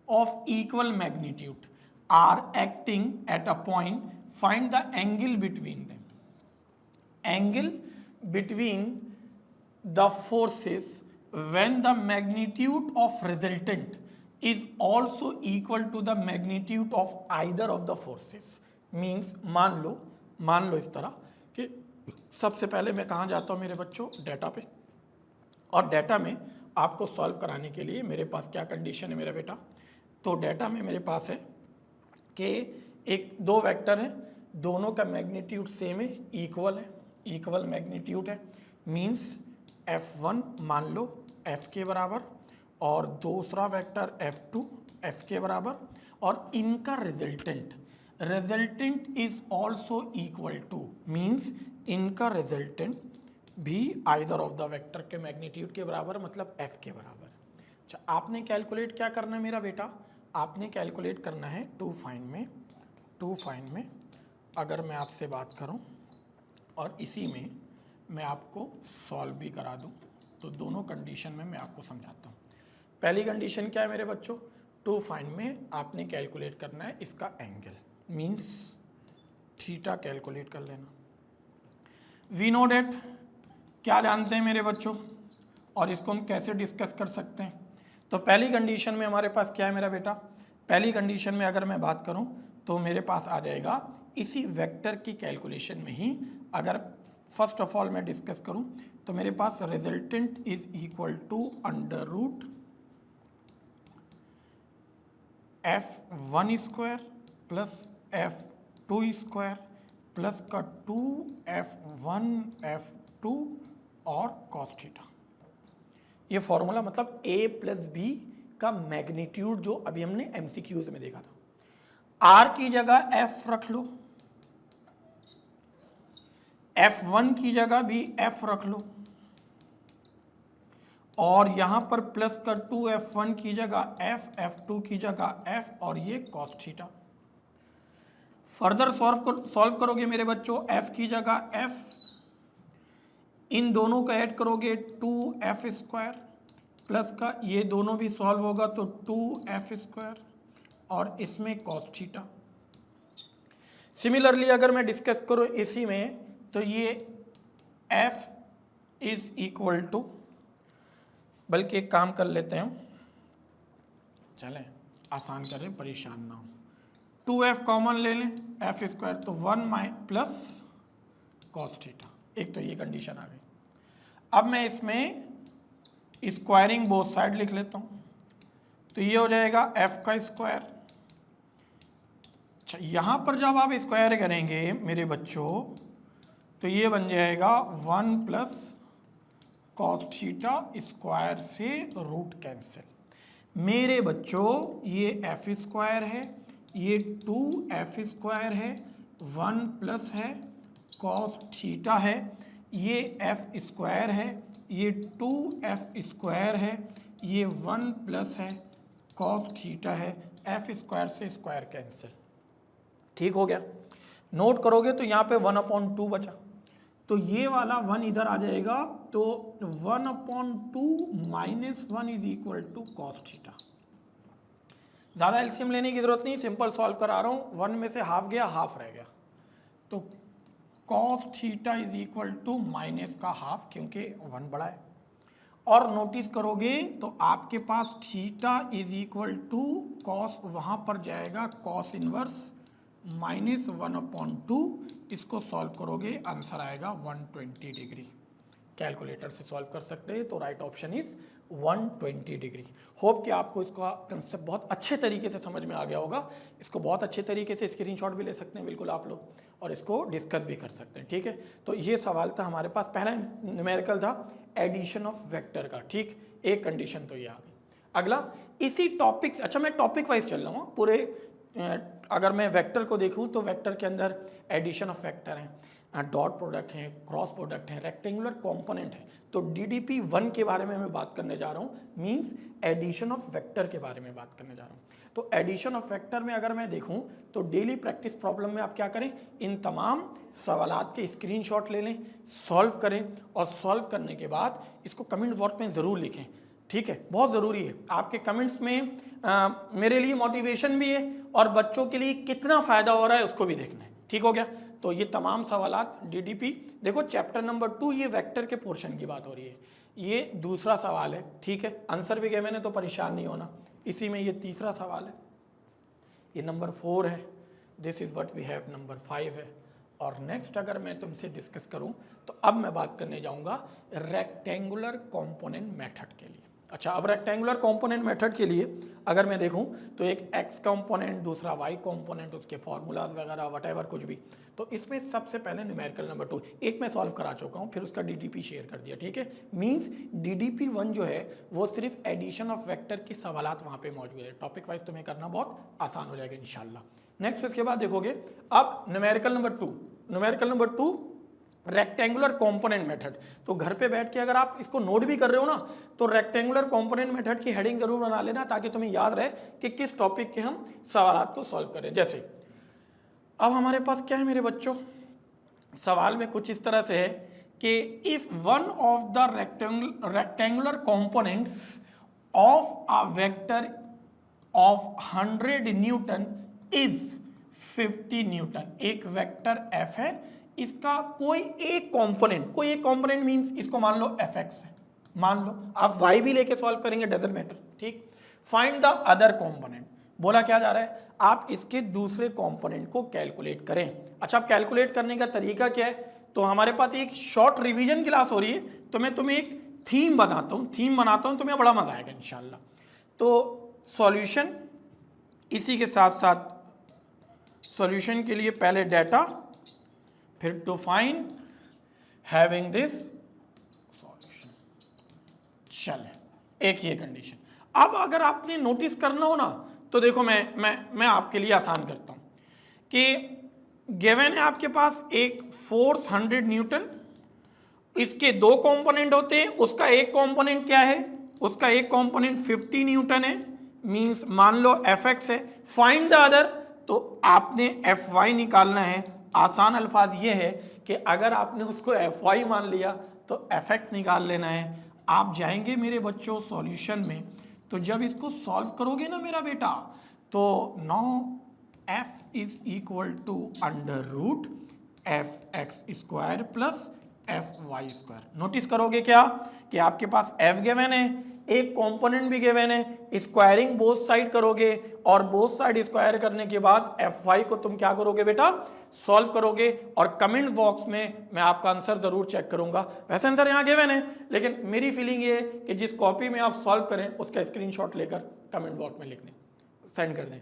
Speaker 1: of equal magnitude are acting at a point, find the angle between them, angle between the forces when the magnitude of resultant is also equal to the magnitude of either of the forces, means मान लो इस तरह कि सबसे पहले मैं कहाँ जाता हूँ मेरे बच्चों, डाटा पे, और डाटा में आपको सॉल्व कराने के लिए मेरे पास क्या कंडीशन है मेरा बेटा, तो डाटा में मेरे पास है कि एक दो वेक्टर हैं, दोनों का मैग्नीट्यूड सेम है, इक्वल मैग्नीट्यूड है, मींस F1 मान लो F के बराबर और दूसरा वेक्टर F2 F के बराबर, और इनका resultant is also equal to, means इनका रिजल्टेंट भी आइदर ऑफ द वेक्टर के मैग्नीट्यूड के बराबर, मतलब F के बराबर। अच्छा, आपने कैलकुलेट क्या करना है मेरा बेटा, आपने कैलकुलेट करना है टू फाइंड में अगर मैं आपसे बात करूं और इसी में मैं आपको सॉल्व भी करा दूं, तो दोनों कंडीशन में मैं आपको समझाता हूं। पहली कंडीशन क्या है मेरे बच्चों, टू फाइंड में आपने कैलकुलेट करना है इसका एंगल, मीन्स थीटा कैलकुलेट कर लेना। वी नो डेट, क्या जानते हैं मेरे बच्चों, और इसको हम कैसे डिस्कस कर सकते हैं। तो पहली कंडीशन में हमारे पास क्या है मेरा बेटा, पहली कंडीशन में अगर मैं बात करूं तो मेरे पास आ जाएगा इसी वेक्टर की कैलकुलेशन में ही, अगर फर्स्ट ऑफ ऑल मैं डिस्कस करूं तो मेरे पास resultant is equal to under root F1 square plus F2 square plus का 2F1 F2 और कॉस थीटा। ये फॉर्मूला मतलब A प्लस बी का मैग्नीट्यूड जो अभी हमने MCQs में देखा था। R की जगह F रख लो, F1 की जगह भी F रख लो, और यहां पर प्लस का 2F1 की जगह F, F2 की जगह F, और ये कॉस थीटा। फर्दर सॉल्व करोगे मेरे बच्चों, F की जगह F, इन दोनों को ऐड करोगे 2F स्क्वायर प्लस का ये दोनों भी सॉल्व होगा तो 2F स्क्वायर और इसमें कॉस थीटा। सिमिलरली अगर मैं डिस्कस करूं इसी में तो ये F इज इक्वल टू, बल्कि एक काम कर लेते हैं, चलें आसान करें परेशान ना हो, 2F कॉमन ले लें, F स्क्वायर तो 1 प्लस कॉस थीटा। एक तो ये कंडीशन आ गई। अब मैं इसमें स्क्वायरिंग बोथ साइड लिख लेता हूँ, तो ये हो जाएगा F का स्क्वायर। अच्छा, यहाँ पर जब आप स्क्वायर करेंगे मेरे बच्चों तो ये बन जाएगा 1 प्लस कॉस थीटा स्क्वायर से रूट कैंसिल। मेरे बच्चों ये F स्क्वायर है, ये 2F स्क्वायर है, 1 प्लस है कॉस थीटा है, ये F स्क्वायर है, ये 2F स्क्वायर है, ये 1 प्लस है कॉस थीटा है, F स्क्वायर से स्क्वायर कैंसिल। ठीक हो गया, नोट करोगे तो यहाँ पे 1/2 बचा, तो ये वाला 1 इधर आ जाएगा, तो 1/2 minus 1 is equal to cos theta. ज़्यादा एलसीएम लेने की जरूरत नहीं, सिंपल सॉल्व करा रहा हूँ। 1 में से हाफ गया, हाफ रह गया, तो cos theta is equal to minus का हाफ, क्योंकि 1 बड़ा है। और नोटिस करोगे तो आपके पास theta is equal to cos, वहाँ पर जाएगा कॉस इनवर्स माइनस 1/2। इसको सॉल्व करोगे आंसर आएगा 120 डिग्री। कैलकुलेटर से सॉल्व कर सकते हैं, तो right option is 120 degree. Hope कि आपको इसका कंसेप्ट बहुत अच्छे तरीके से समझ में आ गया होगा। इसको बहुत अच्छे तरीके से स्क्रीनशॉट भी ले सकते हैं बिल्कुल आप लोग, और इसको डिस्कस भी कर सकते हैं। ठीक है, तो ये सवाल था हमारे पास, पहला न्यूमेरिकल था एडिशन ऑफ वेक्टर का। ठीक, एक कंडीशन तो ये आ गई। अगला इसी टॉपिक से, अच्छा मैं टॉपिक वाइज चल रहा हूँ पूरे, अगर मैं वेक्टर को देखूं तो वेक्टर के अंदर एडिशन ऑफ वेक्टर हैं, डॉट प्रोडक्ट हैं, क्रॉस प्रोडक्ट हैं, रेक्टेंगुलर कंपोनेंट है। तो DDP 1 के बारे में मैं बात करने जा रहा हूँ, मींस एडिशन ऑफ वेक्टर के बारे में बात करने जा रहा हूँ। तो एडिशन ऑफ वेक्टर में अगर मैं देखूं तो डेली प्रैक्टिस प्रॉब्लम में आप क्या करें, इन तमाम सवालात के स्क्रीनशॉट ले लें, सॉल्व करें, और सॉल्व करने के बाद इसको कमेंट बॉक्स में ज़रूर लिखें। ठीक है, बहुत ज़रूरी है। आपके कमेंट्स में मेरे लिए मोटिवेशन भी है और बच्चों के लिए कितना फ़ायदा हो रहा है उसको भी देखना है। ठीक हो गया, तो ये तमाम सवालात DDP देखो चैप्टर नंबर 2, ये वेक्टर के पोर्शन की बात हो रही है, ये दूसरा सवाल है। ठीक है, आंसर भी गए मैंने, तो परेशान नहीं होना। इसी में ये तीसरा सवाल है, ये नंबर 4 है, this is what we have, number 5 है, और नेक्स्ट अगर मैं तुमसे डिस्कस करूं तो अब मैं बात करने जाऊंगा रेक्टेंगुलर कंपोनेंट मेथड के लिए। अच्छा, अब रेक्टेंगुलर कंपोनेंट मेथड के लिए अगर मैं देखूं तो एक x कंपोनेंट, दूसरा y कंपोनेंट, उसके फॉर्मूलाज वगैरह वटेवर कुछ भी। तो इसमें सबसे पहले न्यूमेरिकल नंबर 2 एक मैं सॉल्व करा चुका हूं, फिर उसका DDP शेयर कर दिया, ठीक है। मींस DDP 1 जो है वो सिर्फ एडिशन ऑफ वेक्टर के सवालात वहां पे मौजूद है। टॉपिक वाइज तुम्हें करना बहुत आसान हो जाएगा इंशाल्लाह। नेक्स्ट उसके बाद देखोगे अब numerical number 2 rectangular component method. तो घर पे बैठ के अगर आप इसको नोट भी कर रहे हो ना तो रेक्टेंगुलर कंपोनेंट मेथड की हेडिंग जरूर बना लेना ताकि तुम्हें याद रहे कि किस टॉपिक के हम सवालात को सॉल्व करें। जैसे अब हमारे पास क्या है मेरे बच्चों, सवाल में कुछ इस तरह से है कि if one of the rectangular components of a vector of 100 Newton is 50 Newton. एक वेक्टर f है, इसका कोई एक कंपोनेंट मींस इसको मान लो fx है, मान लो आप y भी लेके सॉल्व करेंगे, डजंट मैटर, ठीक। फाइंड द अदर कंपोनेंट, बोला क्या जा रहा है, आप इसके दूसरे कंपोनेंट को कैलकुलेट करें। अच्छा, अब कैलकुलेट करने का तरीका क्या है, तो हमारे पास एक शॉर्ट रिवीजन क्लास हो रही है, तो मैं तुम्हें एक थीम बनाता हूं, तुम्हें बड़ा मजा आएगा इंशाल्लाह। तो सॉल्यूशन, इसी के साथ साथ सॉल्यूशन के लिए पहले डाटा, फिर to find having this solution. चले, एक ये कंडीशन। अब अगर आपने नोटिस करना हो ना तो देखो मैं आपके लिए आसान करता हूं कि गिवन है आपके पास एक फोर्स 100 न्यूटन, इसके दो कंपोनेंट होते हैं, उसका एक कंपोनेंट क्या है, उसका एक कंपोनेंट 50 न्यूटन है, मींस मान लो fx है। फाइंड द अदर, तो आपने fy निकालना है। आसान अल्फाज ये है कि अगर आपने उसको fy मान लिया तो fx निकाल लेना है। आप जाएंगे मेरे बच्चों सॉल्यूशन में, तो जब इसको सॉल्व करोगे ना मेरा बेटा, तो now f is equal to under root fx square plus fy square. Notice करोगे क्या कि आपके पास f गिवन है, एक कंपोनेंट भी गिवन है, स्क्वायरिंग बोथ साइड करोगे और बोथ साइड स्क्वायर करने के बाद fy को तुम क्या करोगे बेटा, सॉल्व करोगे। और कमेंट बॉक्स में मैं आपका आंसर जरूर चेक करूंगा। वैसे आंसर यहाँ गिवन है, लेकिन मेरी फीलिंग ये है कि जिस कॉपी में आप सॉल्व करें उसका स्क्रीनशॉट लेकर कमेंट बॉक्स में लिख दें, सेंड कर दें,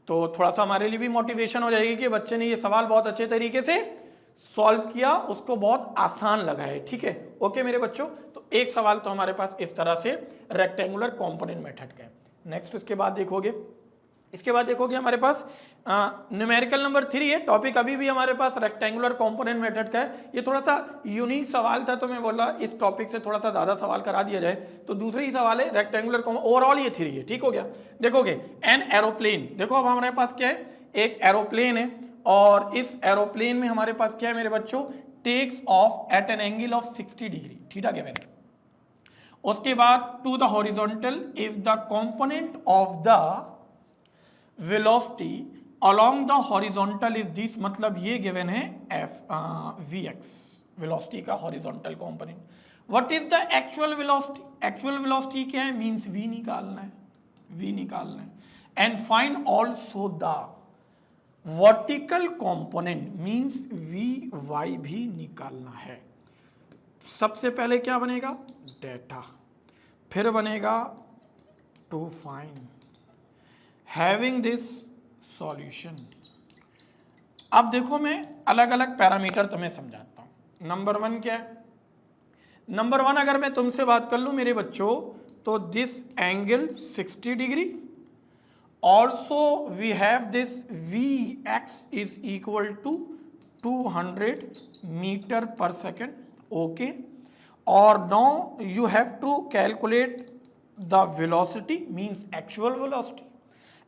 Speaker 1: तो थोड़ा सा हमारे लिए भी मोटिवेशन हो जाएगी कि बच्चे ने ये सवाल बहुत अच्छे तरीके से सॉल्व किया, उसको बहुत आसान लगा है, ठीक है। ओके मेरे बच्चों, तो एक सवाल तो हमारे पास इस तरह से रेक्टेंगुलर कंपोनेंट मेथड का है। नेक्स्ट इसके बाद देखोगे हमारे पास न्यूमेरिकल नंबर 3 है। टॉपिक अभी भी हमारे पास रेक्टेंगुलर कंपोनेंट मेथड का है। ये थोड़ा सा यूनिक सवाल था, तो मैं बोला इस टॉपिक से थोड़ा सा ज़्यादा सवाल करा दिया जाए। तो दूसरी ही सवाल है रेक्टेंगुलर, ओवरऑल ये 3 है, ठीक हो गया। देखोगे एन एरोप्लेन, देखो अब हमारे पास क्या है, एक एरोप्लेन है और इस एरोप्लेन में हमारे पास क्या है मेरे बच्चों, takes off at an angle of 60 degree, theta given है। उसके बाद to the horizontal if the component of the velocity along the horizontal is this, मतलब ये गिवन है vx, वेलोसिटी का horizontal component. What is the actual velocity, actual velocity क्या है, means v निकालना है, and find also the vertical component, means vy भी निकालना है। सबसे पहले क्या बनेगा, डेटा, फिर बनेगा to find having this solution. अब देखो मैं अलग अलग पैरामीटर तुम्हें समझाता हूं। नंबर 1 क्या है, नंबर 1 अगर मैं तुमसे बात कर लूं मेरे बच्चों, तो this angle 60 degree, also we have this vx is equal to 200 meter per second, okay. और now you have to calculate the velocity, means actual velocity,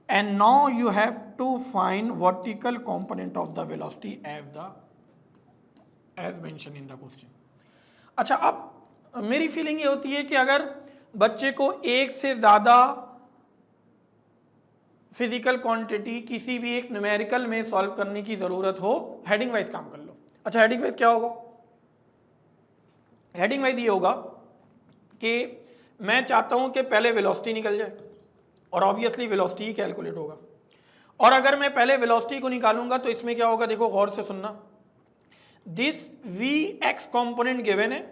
Speaker 1: and now you have to find vertical component of the velocity as mentioned in the question। अच्छा, अब मेरी feeling ये होती है कि अगर बच्चे को एक से ज़्यादा फिजिकल क्वांटिटी किसी भी एक न्यूमेरिकल में सॉल्व करने की ज़रूरत हो, हेडिंग वाइज काम कर लो। अच्छा, हेडिंग वाइज क्या होगा, हेडिंग वाइज ये होगा कि मैं चाहता हूं कि पहले वेलोसिटी निकल जाए और ऑब्वियसली वेलोसिटी ही कैलकुलेट होगा। और अगर मैं पहले वेलोसिटी को निकालूंगा तो इसमें क्या होगा, देखो गौर से सुनना, this v x component given है,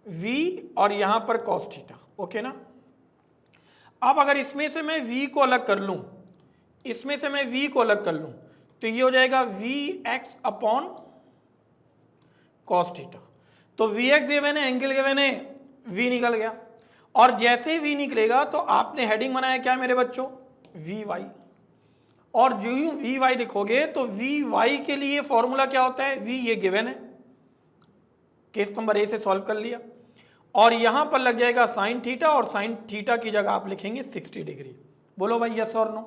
Speaker 1: v और यहां पर cos थीटा, ओके ना। अब अगर इसमें से मैं v को अलग कर लूं, इसमें से मैं v को अलग कर लूं, तो ये हो जाएगा v x upon cos theta. तो वी एक्स गिवन है, एंगल गिवन है, v निकल गया। और जैसे ही v निकलेगा तो आपने हेडिंग बनाया क्या मेरे बच्चों, वी वाई। और जो ही वी वाई लिखोगे तो वी वाई के लिए फॉर्मूला क्या होता है, v ये गिवन है, केस नंबर ए से सॉल्व कर लिया। और यहां पर लग जाएगा साइन थीटा, और साइन थीटा की जगह आप लिखेंगे 60 डिग्री। बोलो भाई यस और नो।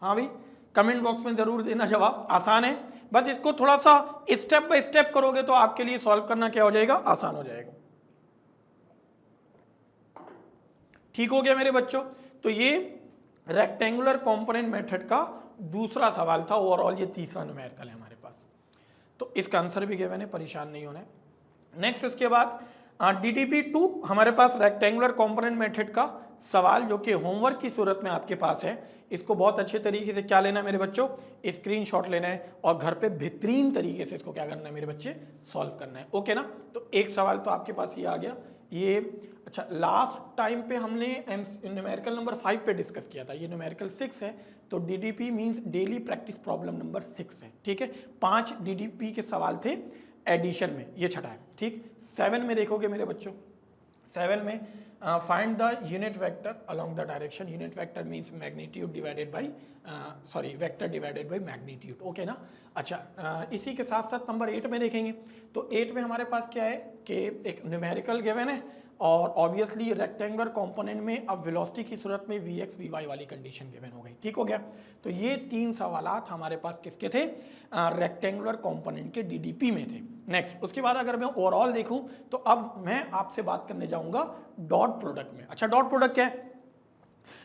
Speaker 1: हाँ भाई, कमेंट बॉक्स में जरूर देना जवाब, आसान है। बस इसको थोड़ा सा स्टेप बाय स्टेप करोगे तो आपके लिए सॉल्व करना क्या हो जाएगा, आसान हो जाएगा। ठीक हो गया मेरे बच्चों। तो ये रेक्टेंगुलर कंपोनेंट मेथड का दूसरा सवाल था। ओवरऑल ये तीसरा न्यूमेरिकल है हमारे पास, तो इसका आंसर भी गिवन है, परेशान नहीं होना है। नेक्स्ट उसके बाद DDP 2 हमारे पास रेक्टेंगुलर कंपोनेंट मेथड का सवाल जो कि होमवर्क की सूरत में आपके पास है। इसको बहुत अच्छे तरीके से क्या लेना है मेरे बच्चों, स्क्रीनशॉट लेना है और घर पे बेहतरीन तरीके से इसको क्या करना है मेरे बच्चे, सॉल्व करना है, ओके ना। तो एक सवाल तो आपके पास ये आ गया। ये अच्छा, लास्ट टाइम पे हमने न्यूमेरिकल नंबर 5 पे डिस्कस किया था, ये न्यूमेरिकल 6 है। तो DDP means daily practice problem number 6 है, ठीक है। 5 DDP के सवाल थे एडिशन में, ये छठा है, ठीक। 7 में देखोगे मेरे बच्चों, 7 में find the unit vector along the direction. Unit vector means magnitude divided by vector divided by magnitude, okay ना। अच्छा, इसी के साथ साथ नंबर 8 में देखेंगे तो 8 में हमारे पास क्या है कि एक न्यूमेरिकल गिवन है और ऑब्वियसली रेक्टेंगुलर कंपोनेंट में अब वेलोसिटी की सूरत में वी एक्स वी वाई वाली कंडीशन गिवन हो गई, ठीक हो गया। तो ये 3 सवालात हमारे पास किसके थे, रेक्टेंगुलर कंपोनेंट के DDP में थे। नेक्स्ट उसके बाद अगर मैं ओवरऑल देखूं तो अब मैं आपसे बात करने जाऊंगा डॉट प्रोडक्ट में। अच्छा, डॉट प्रोडक्ट क्या है,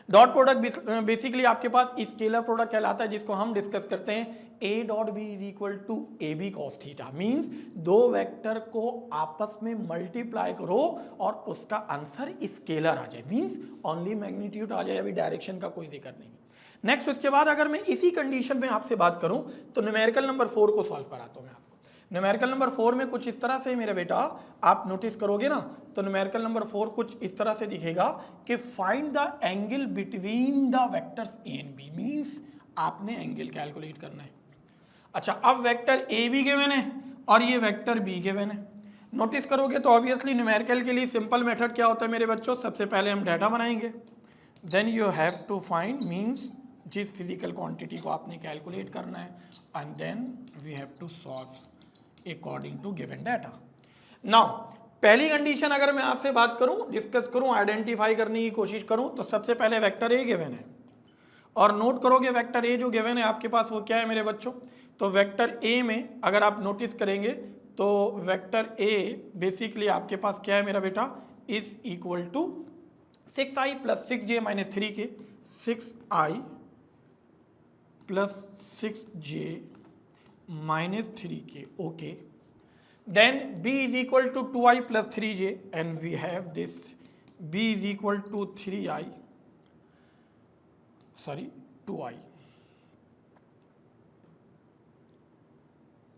Speaker 1: डॉट प्रोडक्ट बेसिकली आपके पास स्केलर प्रोडक्ट कहलाता है, जिसको हम डिस्कस करते हैं a dot b is equal to a b cos theta. Means दो वेक्टर को आपस में मल्टीप्लाई करो और उसका आंसर स्केलर आ जाए, मीन्स ओनली मैग्नीट्यूड आ जाए, अभी डायरेक्शन का कोई जिक्र नहीं। नेक्स्ट उसके बाद अगर मैं इसी कंडीशन में आपसे बात करूं तो न्यूमेरिकल नंबर 4 को सॉल्व कराता हूं मैं आपको। न्यूमेरिकल नंबर 4 में कुछ इस तरह से मेरा बेटा आप नोटिस करोगे ना, तो न्यूमेरिकल नंबर 4 कुछ इस तरह से दिखेगा कि find the angle between the vectors A and b. Means आपने एंगल कैलकुलेट करना है। अच्छा, अब वेक्टर ए भी गिवन है और ये वेक्टर बी गिवन है। नोटिस करोगे तो ऑब्वियसली न्यूमेरिकल के लिए सिंपल मेथड क्या होता है मेरे बच्चों, सबसे पहले हम डाटा बनाएंगे, then you have to find, means जिस फिजिकल क्वांटिटी को आपने कैलकुलेट करना है, and then we have to solve according to given data. Now पहली कंडीशन अगर मैं आपसे बात करूं, डिस्कस करूं, आइडेंटिफाई करने की कोशिश करूं, तो सबसे पहले वेक्टर ए गिवन है और नोट करोगे वेक्टर ए जो गिवन है आपके पास वो क्या है मेरे बच्चों। तो वेक्टर ए में अगर आप नोटिस करेंगे तो वेक्टर ए बेसिकली आपके पास क्या है मेरा बेटा, is equal to 6i plus 6j minus 3 k, 6i plus 6j minus 3 k, okay. Then b is equal to 2i plus 3j and we have this b is equal to 2i,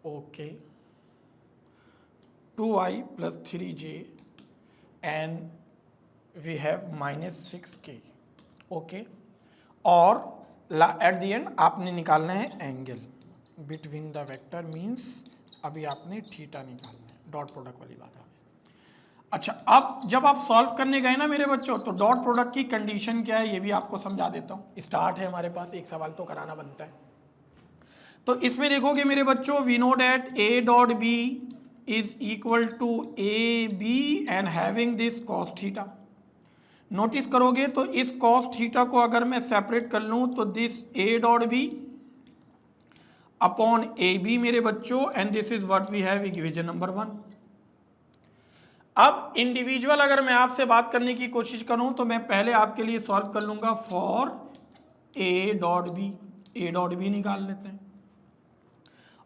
Speaker 1: okay, 2i plus 3j and we have minus 6k, okay. और at the end आपने निकालना है angle between the vector, means अभी आपने theta निकालना है, dot product वाली बात है। अच्छा, अब जब आप सॉल्व करने गए ना मेरे बच्चों, तो डॉट प्रोडक्ट की कंडीशन क्या है ये भी आपको समझा देता हूँ। स्टार्ट है हमारे पास, एक सवाल तो कराना बनता है। तो इसमें देखोगे मेरे बच्चों, we know that a dot b is equal to a b and having this cos theta. Notice करोगे तो इस कॉस थीटा को अगर मैं सेपरेट कर लूं तो this a dot B upon A b मेरे बच्चों, and this is what we have equation number 1। अब इंडिविजुअल अगर मैं आपसे बात करने की कोशिश करूं तो मैं पहले आपके लिए सॉल्व कर लूंगा फॉर ए डॉट बी निकाल लेते हैं,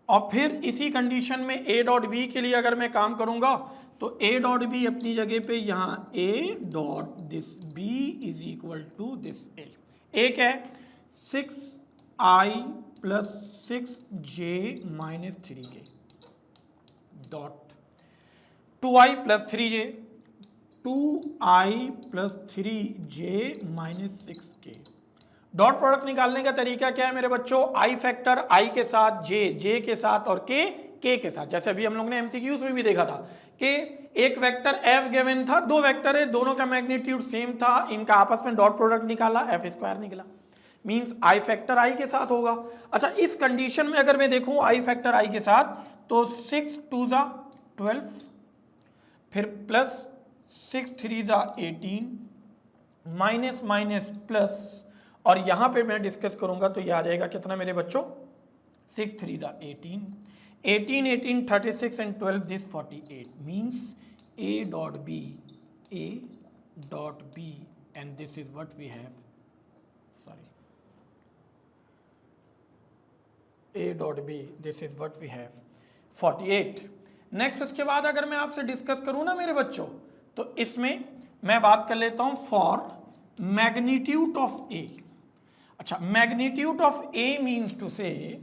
Speaker 1: और फिर इसी कंडीशन में ए डॉट बी के लिए अगर मैं काम करूंगा तो ए डॉट बी अपनी जगह पे यहां A dot this B is equal to this A क्या है, 6i plus 6j minus 3k, dot 2i plus 3j 2i plus 3j minus 6k। Dot product निकालने का तरीका क्या है मेरे बच्चों? i फैक्टर i के साथ j के साथ और k के साथ। जैसे अभी हम लोग ने एमसीक्यूज में भी देखा था कि एक वेक्टर f गिवन था, दो वेक्टर है, दोनों का मैग्नीट्यूड सेम था, इनका आपस में डॉट प्रोडक्ट निकाला, f स्क्वायर निकला, मींस i फैक्टर i के साथ होगा। अच्छा, इस कंडीशन में अगर मैं देखूं i फैक्टर i के साथ तो 6 2 जा 12, फिर प्लस 6 3 जा 18, माइनस माइनस प्लस, और यहां पे मैं डिस्कस करूंगा तो यह आ जाएगा कितना मेरे बच्चों? 6 3 जा 18, 18 36 and 12 this 48 means a dot b and this is what we have, sorry, a dot b, this is what we have 48। Next उसके बाद अगर मैं आपसे डिस्कस करूं ना मेरे बच्चों तो इसमें मैं बात कर लेता हूं फॉर मैग्नीट्यूड ऑफ ए। अच्छा, magnitude of A means to say,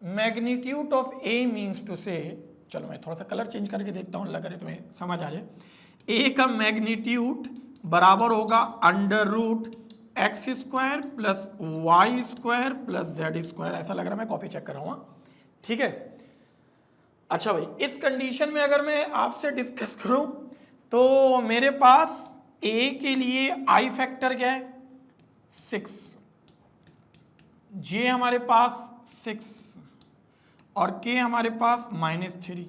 Speaker 1: magnitude of A means to say, चलो मैं थोड़ा सा कलर चेंज करके देखता हूँ, लग रहा है तुम्हें समझ आ जाए। ए का मैग्नीट्यूड बराबर होगा under root x square plus y square plus z square. ऐसा लग रहा है, मैं कॉपी चेक कर रहा हूँ, ठीक है। अच्छा भाई, इस कंडीशन में अगर मैं आपसे डिस्कस करूं तो मेरे पास ए के लिए आई फैक्टर क्या है? 6, जे हमारे पास 6 और के हमारे पास -3।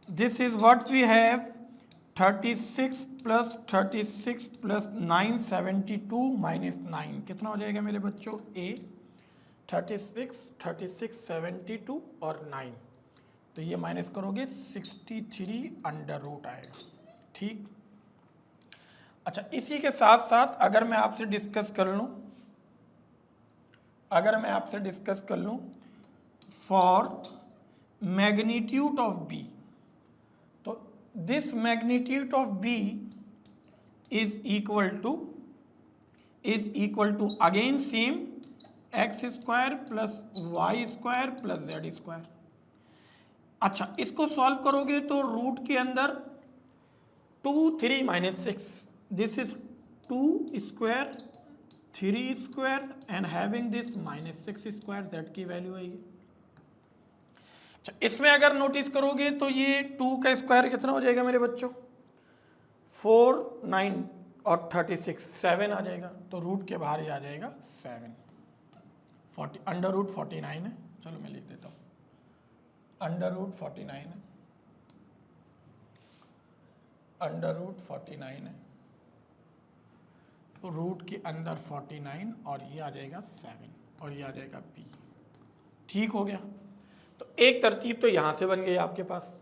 Speaker 1: This is what we have 36 plus 36 plus 9 72 minus 9 कितना हो जाएगा मेरे बच्चों? ए 36 36 72 और 9, तो ये माइनस करोगे 63 अंडर रूट आएगा, ठीक। अच्छा, इसी के साथ साथ अगर मैं आपसे डिस्कस कर लूं, फॉर मैग्नीट्यूड ऑफ बी, तो this magnitude of b is equal to again same x square plus y square plus z square. अच्छा, इसको सॉल्व करोगे तो रूट के अंदर 2 3 minus 6, this is 2 square 3 square and having this minus 6 square, Z की value है ये। अच्छा, इसमें अगर नोटिस करोगे तो ये 2 का स्क्वायर कितना हो जाएगा मेरे बच्चों? 4 9 और 36 7 आ जाएगा, तो रूट के बाहर ही आ जाएगा 7, 40 अंडर रूट 49 है। चलो मैं लिख देता हूँ, अंडर रूट 49 है, अंडर रूट 49 है, तो रूट के अंदर 49 और ये आ जाएगा 7 और ये आ जाएगा p, ठीक हो गया। तो एक तरतीब तो यहां से बन गई आपके पास।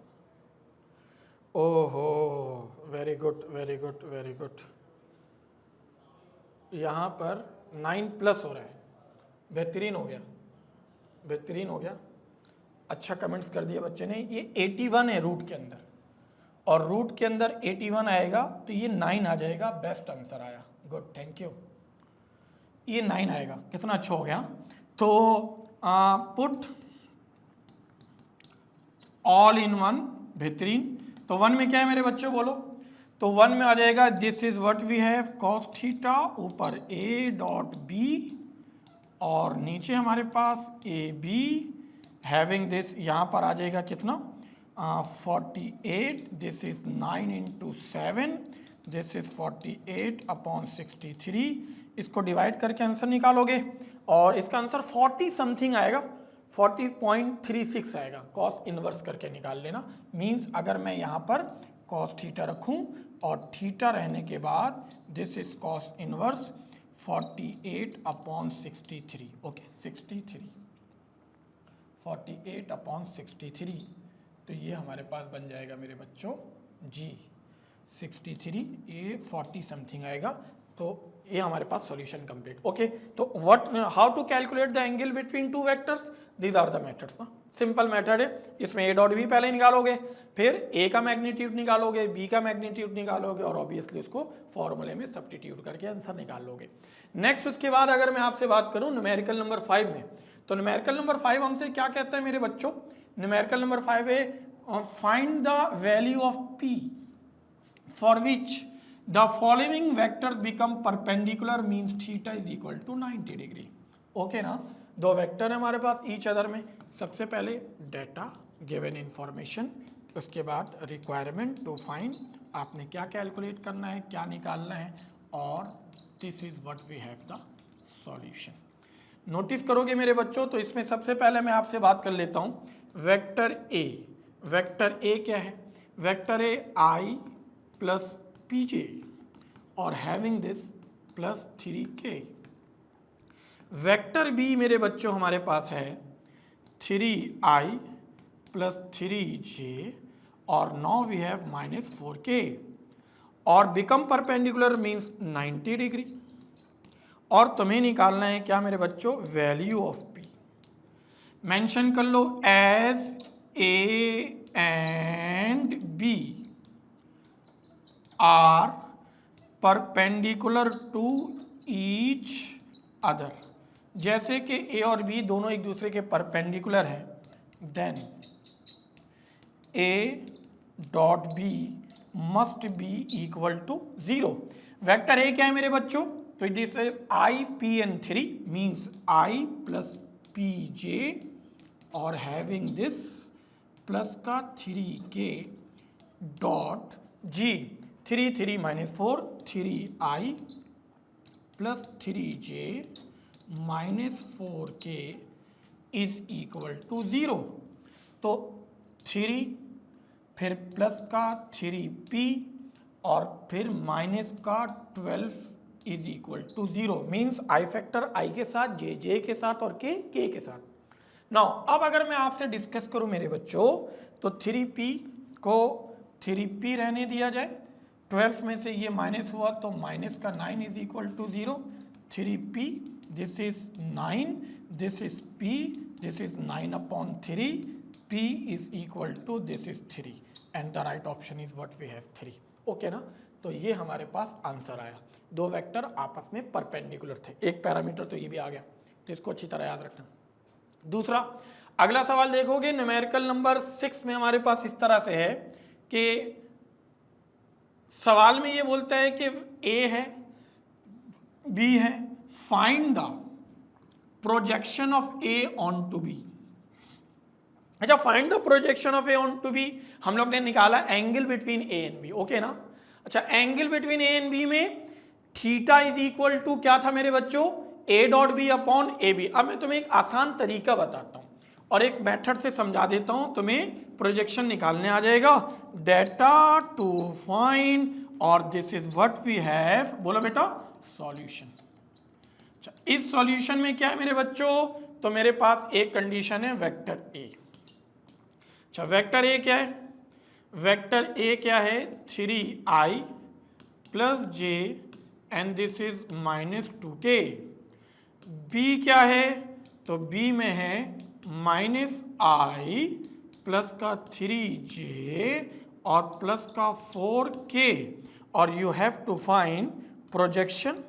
Speaker 1: ओहो, very good very good very good. यहां पर 9 प्लस हो रहा है, बेहतरीन हो गया, बेहतरीन हो गया। अच्छा कमेंट्स कर दिया बच्चे ने। ये 81 है रूट के अंदर, और रूट के अंदर 81 आएगा तो ये 9 आ जाएगा, बेस्ट आंसर आया, गुड थैंक यू। ये 9 आएगा, कितना अच्छा हो गया। तो पुट ऑल इन वन, बेहतरीन। तो 1 में क्या है मेरे बच्चों बोलो? तो 1 में आ जाएगा this is what we have cos theta, ऊपर ए डॉट बी और नीचे हमारे पास ए बी हैविंग दिस, यहाँ पर आ जाएगा कितना 48, this is 9 into 7, this is 48 upon 63। इसको डिवाइड करके आंसर निकालोगे और इसका आंसर 40 समथिंग आएगा, 40.36 आएगा। कॉस इनवर्स करके निकाल लेना, मींस अगर मैं यहाँ पर कॉस थीटा रखूँ और थीटा रहने के बाद this is cos inverse 48 upon 63, okay 63, 48 upon 63, तो ये हमारे पास बन जाएगा मेरे बच्चों जी 63, ये 40 समथिंग आएगा। तो ये हमारे पास सॉल्यूशन कंप्लीट, ओके। तो what, how to calculate the angle between two vectors, these are the methods ना, सिंपल मेथड है। इसमें ए डॉट बी पहले निकालोगे, फिर ए का मैग्नीट्यूड निकालोगे, बी का मैग्नीट्यूड निकालोगे और ऑब्वियसली उसको फॉर्मूले में सब्स्टिट्यूट करके आंसर निकाल लोगे। नेक्स्ट उसके बाद अगर मैं आपसे बात करूं न्यूमेरिकल नंबर 5 में, तो न्यूमेरिकल नंबर 5 हमसे क्या कहता है मेरे बच्चों? न्यूमेरिकल नंबर 5 है find the value of P for which the following vectors become perpendicular means theta is equal to 90 degree. Okay ना, दो वेक्टर है हमारे पास ईच अदर में। सबसे पहले डेटा गिवन इंफॉर्मेशन, उसके बाद रिक्वायरमेंट टू फाइंड, आपने क्या कैलकुलेट करना है, क्या निकालना है, और this is what we have the solution. Notice करोगे मेरे बच्चों, तो इसमें सबसे पहले मैं आपसे बात कर लेता हूं वेक्टर ए। वेक्टर ए क्या है? Vector A i plus p j और having this plus 3k। Vector B मेरे बच्चों हमारे पास है 3i प्लस 3j और नाउ वी हैव -4k और बिकम परपेंडिकुलर मीन्स 90 डिग्री। और तुम्हें निकालना है क्या मेरे बच्चों? Value of p. मेंशन कर लो as A and B are perpendicular to each other. जैसे कि ए और बी दोनों एक दूसरे के परपेंडिकुलर हैं, then a dot b must be equal to 0। Vector ए क्या है मेरे बच्चों? तो this is i p n 3 means i plus p j और हैविंग दिस प्लस का 3k dot g 3 3 -4 3i plus 3j -4k is equal to 0। तो 3 फिर plus का 3p और फिर माइनस का 12 is equal to 0 means i factor i के साथ, जे के साथ और के के साथ। नाउ अब अगर मैं आपसे डिस्कस करूं मेरे बच्चों, तो 3p को 3p रहने दिया जाए, 12 में से ये माइनस हुआ तो माइनस का 9 is equal to 0। 3p this is 9, this is p, this is 9/3, p is equal to this is 3 and the right option is what we have 3। Okay ना, तो ये हमारे पास आंसर आया। दो वेक्टर आपस में परपेंडिकुलर थे, एक पैरामीटर तो ये भी आ गया, तो इसको अच्छी तरह याद रखना। दूसरा अगला सवाल देखोगे, न्यूमेरिकल नंबर 6 में हमारे पास इस तरह से है कि सवाल में ये बोलता है कि ए है, बी है, find the projection of A on to B. अच्छा, find the projection of A on to B हम लोग ने निकाला angle between A and B. Okay ना, अच्छा angle between A and B में थीटा इज इक्वल टू क्या था मेरे बच्चों? A dot B upon A B. अब मैं तुम्हें एक आसान तरीका बताता हूं और एक मेथड से समझा देता हूं, तुम्हें प्रोजेक्शन निकालने आ जाएगा। डेटा टू फाइंड और this is what we have, बोलो बेटा, सॉल्यूशन। अच्छा, इस सॉल्यूशन में क्या है मेरे बच्चों? तो मेरे पास एक कंडीशन है वेक्टर ए। अच्छा, वेक्टर ए क्या है? वेक्टर ए क्या है? 3i plus j and this is -2k। B क्या है? तो बी में है -i प्लस का 3j और प्लस का 4k और you have to find projection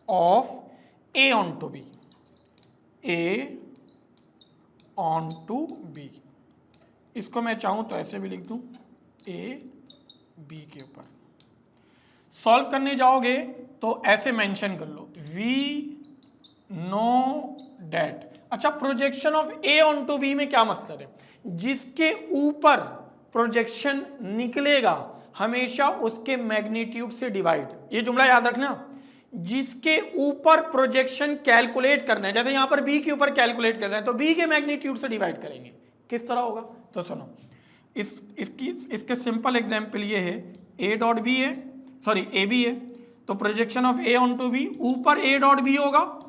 Speaker 1: of A on to b. A on to b, इसको मैं चाहूं तो ऐसे भी लिख दूं, ए बी के ऊपर। सॉल्व करने जाओगे तो ऐसे मेंशन कर लो, वी नो डेट। अच्छा, projection of A on to b में क्या मतलब है? जिसके ऊपर प्रोजेक्शन निकलेगा हमेशा उसके मैग्नीट्यूड से डिवाइड। ये जुमला याद रखना, जिसके ऊपर प्रोजेक्शन कैलकुलेट करना है, जैसे यहां पर बी के ऊपर कैलकुलेट करना है तो बी के मैग्नीट्यूड से डिवाइड करेंगे। किस तरह होगा? तो सुनो, इसके सिंपल एग्जांपल ये है, ए डॉट बी है, सॉरी ए बी है, तो projection of A on to B, ऊपर ए डॉट बी होगा,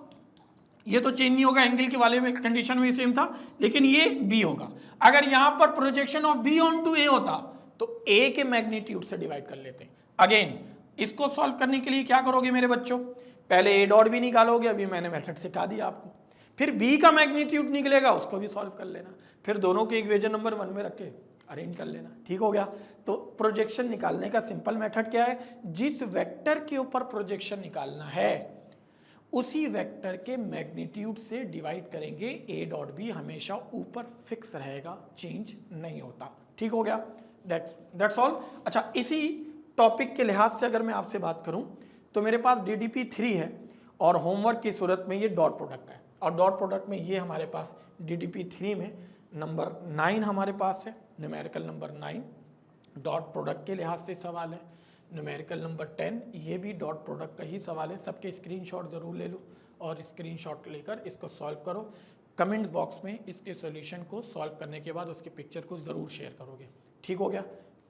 Speaker 1: ये तो चेंज नहीं होगा, एंगल के वाले में कंडीशन में सेम था, लेकिन ये बी होगा। अगर यहां पर projection of B on to A होता तो ए के मैग्नीट्यूड से डिवाइड कर लेते। अगेन इसको सॉल्व करने के लिए क्या करोगे मेरे बच्चों? पहले ए डॉट बी निकालोगे, अभी मैंने मेथड सिखा दिया आपको, फिर बी का मैग्नीट्यूड निकलेगा उसको भी सॉल्व कर लेना, फिर दोनों के इक्वेशन नंबर 1 में रख के अरेंज कर लेना। ठीक हो गया? तो प्रोजेक्शन निकालने का सिंपल मेथड क्या है? जिस वेक्टर के ऊपर प्रोजेक्शन निकालना है उसी वेक्टर के मैग्नीट्यूड से डिवाइड करेंगे। ए डॉट बी हमेशा ऊपर फिक्स रहेगा, चेंज नहीं होता। ठीक हो गया, दैट्स ऑल। अच्छा, इसी टॉपिक के लिहाज से अगर मैं आपसे बात करूं तो मेरे पास DDP 3 है और होमवर्क की सूरत में ये डॉट प्रोडक्ट है, और डॉट प्रोडक्ट में ये हमारे पास DDP 3 में नंबर 9 हमारे पास है, न्यूमेरिकल नंबर 9 डॉट प्रोडक्ट के लिहाज से सवाल है। न्यूमेरिकल नंबर 10 ये भी डॉट प्रोडक्ट का ही सवाल है। सबके स्क्रीनशॉट ज़रूर ले लो और स्क्रीनशॉट लेकर इसको सॉल्व करो। कमेंट्स बॉक्स में इसके सॉल्यूशन को सॉल्व करने के बाद उसके पिक्चर को ज़रूर शेयर करोगे। ठीक हो गया।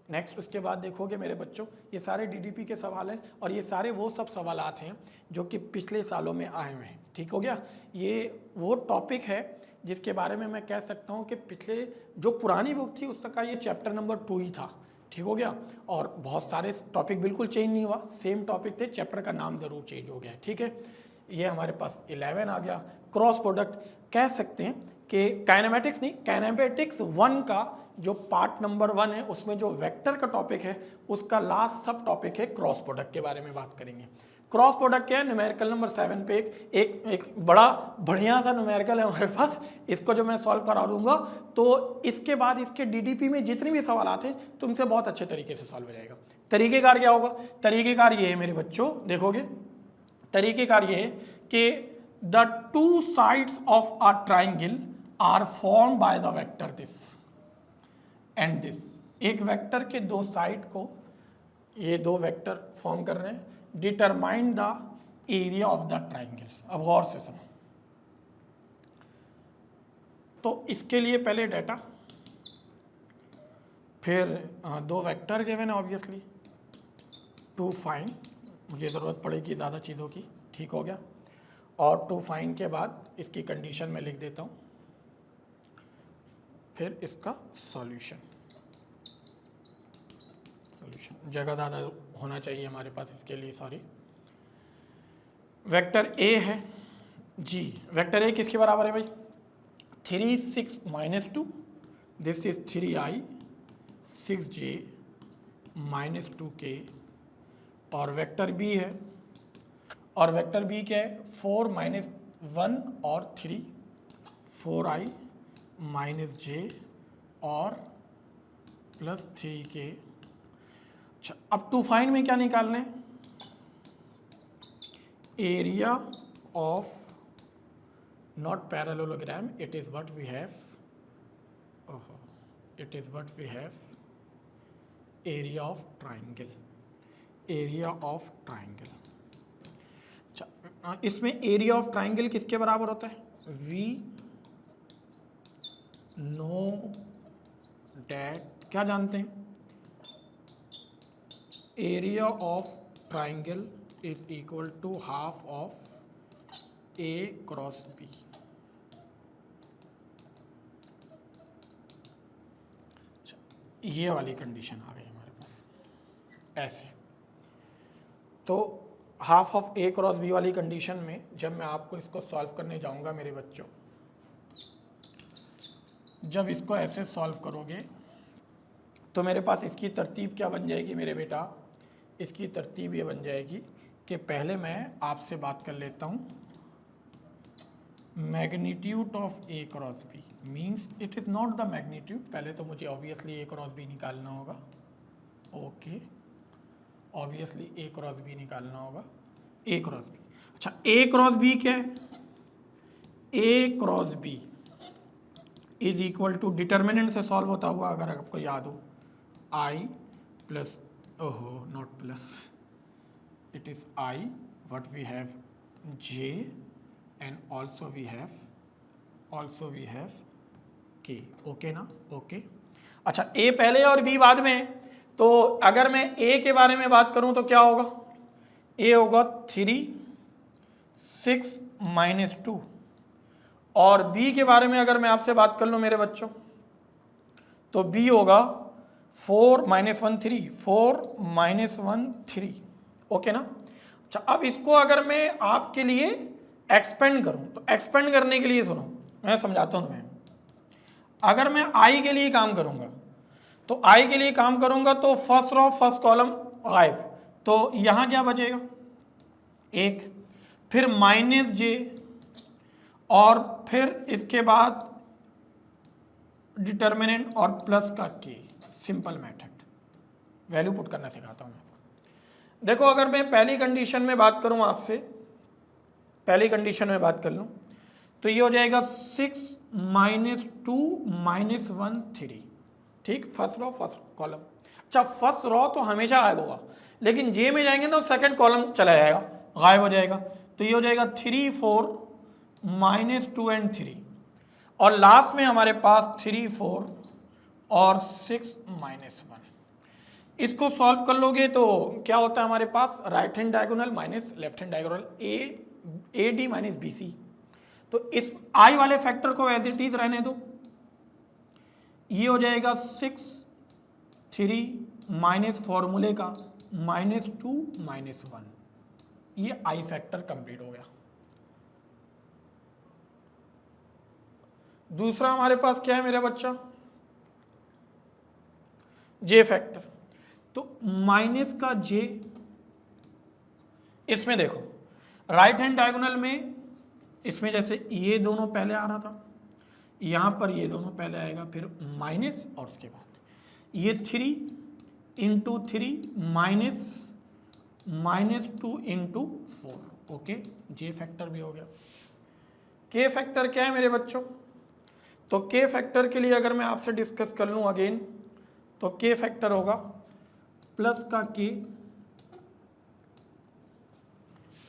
Speaker 1: नेक्स्ट उसके बाद देखोगे मेरे बच्चों, ये सारे DDP के सवाल हैं और ये सारे वो सब सवालात हैं जो कि पिछले सालों में आए हुए हैं। ठीक हो गया। ये वो टॉपिक है जिसके बारे में मैं कह सकता हूँ कि पिछले जो पुरानी बुक थी उसका ये चैप्टर नंबर 2 ही था। ठीक हो गया। और बहुत सारे टॉपिक बिल्कुल चेंज नहीं हुआ, सेम टॉपिक थे, चैप्टर का नाम ज़रूर चेंज हो गया। ठीक है। ये हमारे पास 11 आ गया। क्रॉस प्रोडक्ट कह सकते हैं कि काइनेमेटिक्स नहीं, काइनेमेटिक्स 1 का जो पार्ट नंबर 1 है उसमें जो वेक्टर का टॉपिक है उसका लास्ट सब टॉपिक है क्रॉस प्रोडक्ट के बारे में बात करेंगे। क्रॉस प्रोडक्ट क्या है, न्यूमेरिकल नंबर 7 पे एक बड़ा बढ़िया सा न्यूमेरिकल है हमारे पास, इसको जो मैं सॉल्व करा दूंगा तो इसके बाद इसके DDP में जितने भी सवाल आते हैं तुमसे बहुत अच्छे तरीके से सॉल्व हो जाएगा। तरीकेकार क्या होगा, तरीकेकार ये है मेरे बच्चों, देखोगे तरीकेकार ये है कि the two sides of a triangle are form by the vector this and this. एक वेक्टर के दो साइड को ये दो वेक्टर फॉर्म कर रहे हैं। Determine the area of the triangle. अब गौर से सुनो, तो इसके लिए पहले डाटा, फिर दो वेक्टर गिवन है ऑब्वियसली, टू फाइंड, मुझे ज़रूरत पड़ेगी ज़्यादा चीज़ों की। ठीक हो गया। और टू फाइंड के बाद इसकी कंडीशन में लिख देता हूँ, फिर इसका सॉल्यूशन। जगह ज़्यादा होना चाहिए हमारे पास इसके लिए, सॉरी। वेक्टर ए है जी, वेक्टर ए किसके बराबर है भाई, 3 6 -2, this is 3i 6j -2k। और वेक्टर बी है, और वेक्टर बी क्या है, 4 -1 और 3, 4i -j और +3k। अच्छा, अब टू फाइंड में क्या निकालना है, area of not parallelogram, it is what we have, it is what we have area of triangle, area of triangle. अच्छा, इसमें एरिया ऑफ ट्राइंगल किसके बराबर होता है, वी नो डैट, क्या जानते हैं, area of triangle is equal to half of A cross B. ये वाली कंडीशन आ गई हमारे पास ऐसे। तो half of A cross B वाली कंडीशन में जब मैं आपको इसको सॉल्व करने जाऊंगा मेरे बच्चों, जब इसको ऐसे सॉल्व करोगे तो मेरे पास इसकी तरतीब क्या बन जाएगी मेरे बेटा, इसकी तरतीब ये बन जाएगी कि पहले मैं आपसे बात कर लेता हूँ magnitude of A cross B, means it is not the magnitude, पहले तो मुझे ऑब्वियसली ए क्रॉस बी निकालना होगा। Okay, obviously A cross B निकालना होगा, ए क्रॉस बी। अच्छा, ए क्रॉस बी क्या है, A cross B is equal to, determinant से सॉल्व होता हुआ अगर आपको याद हो, आई प्लस, ओहो not plus, it is I, what we have J and also we have K। Okay ना, ओके। अच्छा, A पहले और B बाद में, तो अगर मैं A के बारे में बात करूं तो क्या होगा, A होगा 3 6 -2, और B के बारे में अगर मैं आपसे बात कर लूं मेरे बच्चों तो B होगा 4 -1 3, 4 -1 3। ओके ना। अच्छा, अब इसको अगर मैं आपके लिए एक्सपेंड करूं तो एक्सपेंड करने के लिए सुनो मैं समझाता हूं तुम्हें। अगर मैं आई के लिए काम करूंगा तो आई के लिए काम करूंगा तो फर्स्ट रो फर्स्ट कॉलम गायब, तो यहां क्या बचेगा, एक, फिर माइनस जे, और फिर इसके बाद डिटर्मिनेंट और प्लस का के। सिंपल मेथड, वैल्यू पुट करना सिखाता हूं मैं आपको। देखो अगर मैं पहली कंडीशन में बात करूं आपसे, पहली कंडीशन में बात कर लूं तो ये हो जाएगा 6 - 2 - 1 3। ठीक, फर्स्ट रो फर्स्ट कॉलम। अच्छा फर्स्ट रो तो हमेशा गायब होगा, लेकिन जे में जाएंगे तो सेकंड कॉलम चला जाएगा, गायब हो जाएगा। तो ये हो जाएगा 3 4 -2 एंड 3, और लास्ट में हमारे पास 3 4 और 6 -1। इसको सॉल्व कर लोगे तो क्या होता है हमारे पास, right hand diagonal minus left hand diagonal, A D minus B C. तो इस आई वाले फैक्टर को एज इट इज रहने दो, ये हो जाएगा 6 3 माइनस फॉर्मूले का -2 -1। ये आई फैक्टर कंप्लीट हो गया। दूसरा हमारे पास क्या है मेरा बच्चा, जे फैक्टर। तो माइनस का जे, इसमें देखो राइट हैंड डायगोनल में, इसमें जैसे ये दोनों पहले आ रहा था, यहां पर ये दोनों पहले आएगा, फिर माइनस और उसके बाद ये 3 × 3 -2 × 4। ओके, जे फैक्टर भी हो गया। के फैक्टर क्या है मेरे बच्चों, तो के फैक्टर के लिए अगर मैं आपसे डिस्कस कर लूं अगेन, तो के फैक्टर होगा प्लस का के।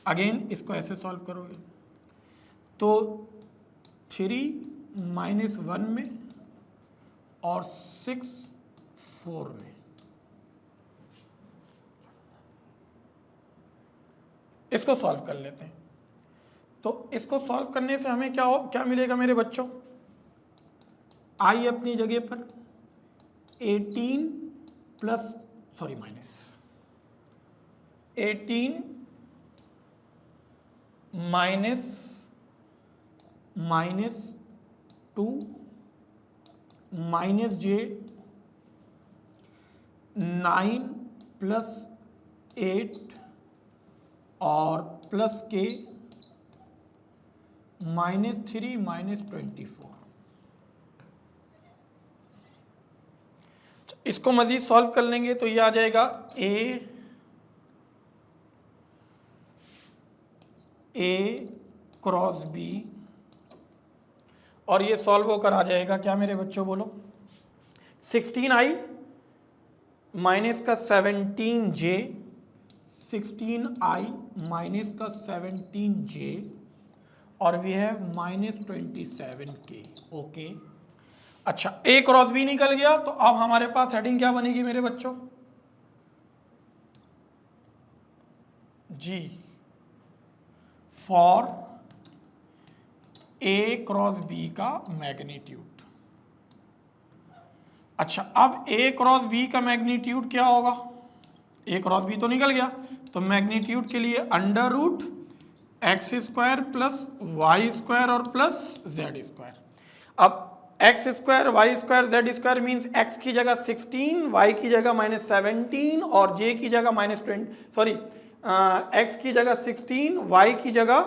Speaker 1: अगेन इसको ऐसे सॉल्व करोगे तो 3 -1 में और 6 4 में। इसको सॉल्व कर लेते हैं। तो इसको सॉल्व करने से हमें क्या मिलेगा मेरे बच्चों, आई अपनी जगह पर 18 प्लस सॉरी माइनस 18 -2 -j 9 + 8 और प्लस के -3 -24। इसको मजीद सॉल्व कर लेंगे तो ये आ जाएगा ए क्रॉस बी, और ये सॉल्व होकर आ जाएगा क्या मेरे बच्चों बोलो, 16i माइनस का 17j, 16i माइनस का 17j, और वी हैव -27k। ओके, अच्छा ए क्रॉस बी निकल गया, तो अब हमारे पास हेडिंग क्या बनेगी मेरे बच्चों, जी फॉर ए क्रॉस बी का मैग्नीट्यूड। अच्छा अब ए क्रॉस बी का मैग्नीट्यूड क्या होगा, ए क्रॉस बी तो निकल गया, तो मैग्नीट्यूड के लिए √x² प्लस y² और प्लस z²। अब x² y² z² means x की जगह 16, y की जगह -17 और j की जगह -20, सॉरी x की जगह 16, y की जगह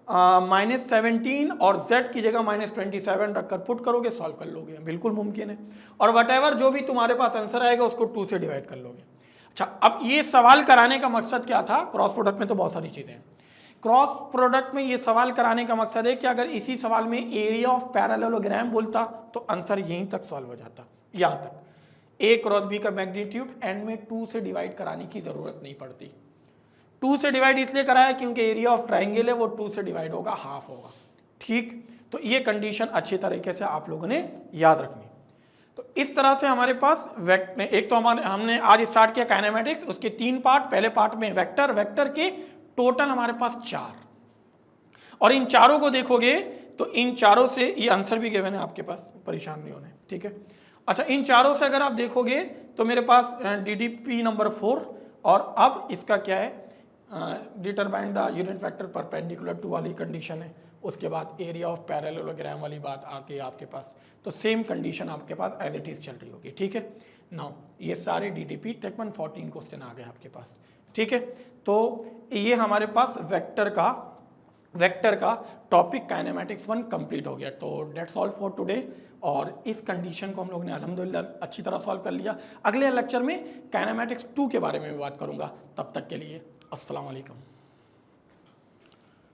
Speaker 1: -17 और z की जगह -27 रखकर पुट करोगे, सॉल्व कर लोगे, बिल्कुल मुमकिन है। और वटेवर जो भी तुम्हारे पास आंसर आएगा उसको 2 से डिवाइड कर लोगे। अच्छा अब ये सवाल कराने का मकसद क्या था, क्रॉस प्रोडक्ट में तो बहुत सारी चीज़ें हैं, क्रॉस प्रोडक्ट में ये सवाल कराने का मकसद है कि अगर इसी सवाल में एरिया ऑफ पैरेललोग्राम बोलता तो आंसर यहीं तक सॉल्व हो जाता, यहाँ तक ए क्रॉस बी का मैग्नीट्यूड एंड में 2 से डिवाइड कराने की ज़रूरत नहीं पड़ती। 2 से डिवाइड इसलिए कराया क्योंकि एरिया ऑफ ट्राइंगल है वो 2 से डिवाइड होगा, हाफ होगा। ठीक, तो ये कंडीशन अच्छी तरीके से आप लोगों ने याद रखनी। तो इस तरह से हमारे पास वेक्टर, एक तो हमने आज स्टार्ट किया काइनेमेटिक्स, उसके 3 पार्ट, पहले पार्ट में वेक्टर, वेक्टर के टोटल हमारे पास 4, और इन चारों को देखोगे तो इन चारों से ये आंसर भी गिवन है आपके पास, परेशान नहीं होने, ठीक है। अच्छा इन चारों से अगर आप देखोगे तो मेरे पास DDP नंबर 4, और अब इसका क्या है, determine the unit vector perpendicular to वाली कंडीशन है, उसके बाद एरिया ऑफ पैरेललोग्राम वाली बात आके आपके पास, तो सेम कंडीशन आपके पास एज इट इज चल रही होगी, ठीक है। नाउ ये सारे DDP तकरीबन 14 क्वेश्चन आ गए आपके पास, ठीक है। तो ये हमारे पास वेक्टर का वेक्टर का टॉपिक काइनेमेटिक्स 1 कंप्लीट हो गया। तो डेट्स ऑल फॉर टुडे। और इस कंडीशन को हम लोग ने अल्हम्दुलिल्लाह अच्छी तरह सॉल्व कर लिया। अगले लेक्चर में काइनेमेटिक्स 2 के बारे में भी बात करूंगा। तब तक के लिए अस्सलाम वालेकुम।